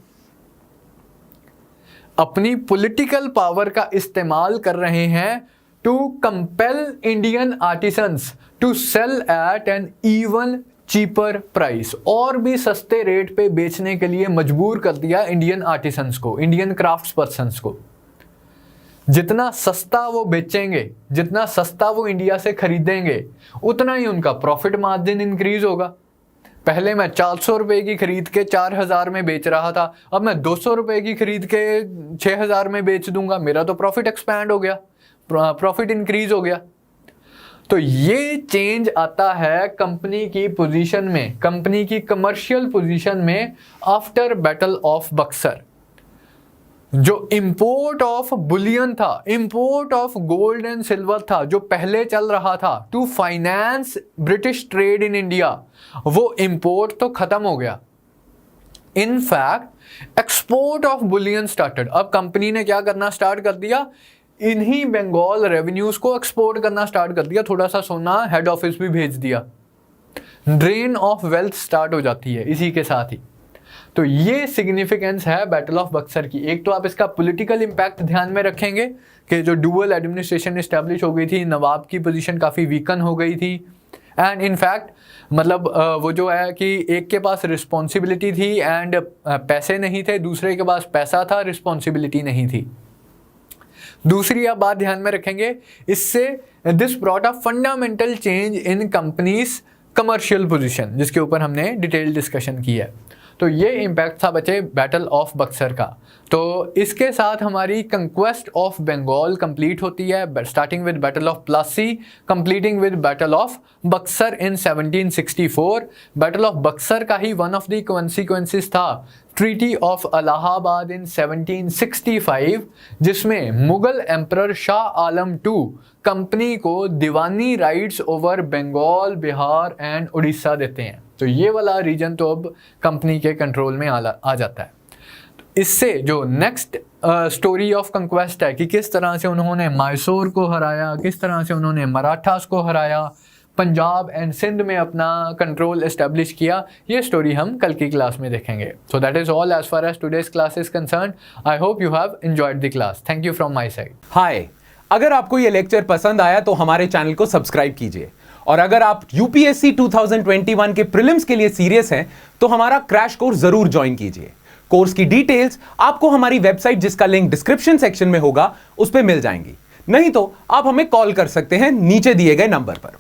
Speaker 1: अपनी पॉलिटिकल पावर का इस्तेमाल कर रहे हैं to compel Indian artisans to sell at an even cheaper price, और भी सस्ते रेट पे बेचने के लिए मजबूर कर दिया इंडियन आर्टिसंस को, इंडियन क्राफ्ट्स पर्सन्स को। जितना सस्ता वो बेचेंगे, जितना सस्ता वो इंडिया से खरीदेंगे, उतना ही उनका प्रॉफिट मार्जिन इंक्रीज होगा। पहले मैं 400 रुपए की खरीद के 4000 में बेच रहा था, अब मैं 200 रुपए की खरीद के 6000 में बेच दूंगा, मेरा तो प्रॉफिट एक्सपैंड हो गया, प्रॉफिट इंक्रीज हो गया। तो ये चेंज आता है कंपनी की पोजीशन में, कंपनी की कमर्शियल पोजीशन में आफ्टर बैटल ऑफ बक्सर। जो इंपोर्ट ऑफ बुलियन था, import of gold and silver था, जो पहले चल रहा था to finance British trade in India, वो इंपोर्ट तो खत्म हो गया। In fact export of bullion started. अब कंपनी ने क्या करना स्टार्ट कर दिया, इन्हीं बंगाल रेवेन्यूज को एक्सपोर्ट करना स्टार्ट कर दिया, थोड़ा सा सोना हेड ऑफिस भी भेज दिया। ड्रेन ऑफ वेल्थ स्टार्ट हो जाती है इसी के साथ ही। तो ये सिग्निफिकेंस है बैटल ऑफ बक्सर की। एक तो आप इसका पॉलिटिकल इंपैक्ट ध्यान में रखेंगे कि जो डुअल एडमिनिस्ट्रेशन इस्टेब्लिश हो गई थी, नवाब की पोजीशन काफ़ी वीकन हो गई थी, एंड इनफैक्ट मतलब वो जो है कि एक के पास रिस्पॉन्सिबिलिटी थी एंड पैसे नहीं थे, दूसरे के पास पैसा था, रिस्पॉन्सिबिलिटी नहीं थी। दूसरी आप बात ध्यान में रखेंगे, इससे this brought a fundamental change in companies commercial position, जिसके ऊपर हमने डिटेल डिस्कशन की है। तो ये इम्पैक्ट था बच्चे बैटल ऑफ बक्सर का। तो इसके साथ हमारी कंक्वेस्ट ऑफ बंगाल कंप्लीट होती है, starting with battle of Plassey, completing with battle of Buxar in 1764। Battle of Buxar का ही वन ऑफ द कॉन्सिक्वेंसेस था ट्रीटी ऑफ इलाहाबाद इन 1765, जिसमें Mughal emperor Shah Alam II company को Diwani rights over Bengal, Bihar and Orissa देते हैं। तो ये वाला रीजन तो अब कंपनी के कंट्रोल में आ जाता है। इससे जो नेक्स्ट स्टोरी ऑफ कंक्वेस्ट है कि किस तरह से उन्होंने मैसूर को हराया, किस तरह से उन्होंने मराठास को हराया, पंजाब एंड सिंध में अपना कंट्रोल एस्टेब्लिश किया, ये स्टोरी हम कल की क्लास में देखेंगे। So that is all as far as today's class is concerned. I hope you have enjoyed the class. Thank you from my side.
Speaker 2: Hi, अगर आपको ये लेक्चर पसंद आया तो हमारे चैनल को सब्सक्राइब कीजिए, और अगर आप यूपीएससी 2021 के प्रीलिम्स के लिए सीरियस हैं तो हमारा क्रैश कोर्स जरूर ज्वाइन कीजिए। कोर्स की डिटेल्स आपको हमारी वेबसाइट, जिसका लिंक डिस्क्रिप्शन सेक्शन में होगा, उस पर मिल जाएंगी। नहीं तो आप हमें कॉल कर सकते हैं नीचे दिए गए नंबर पर।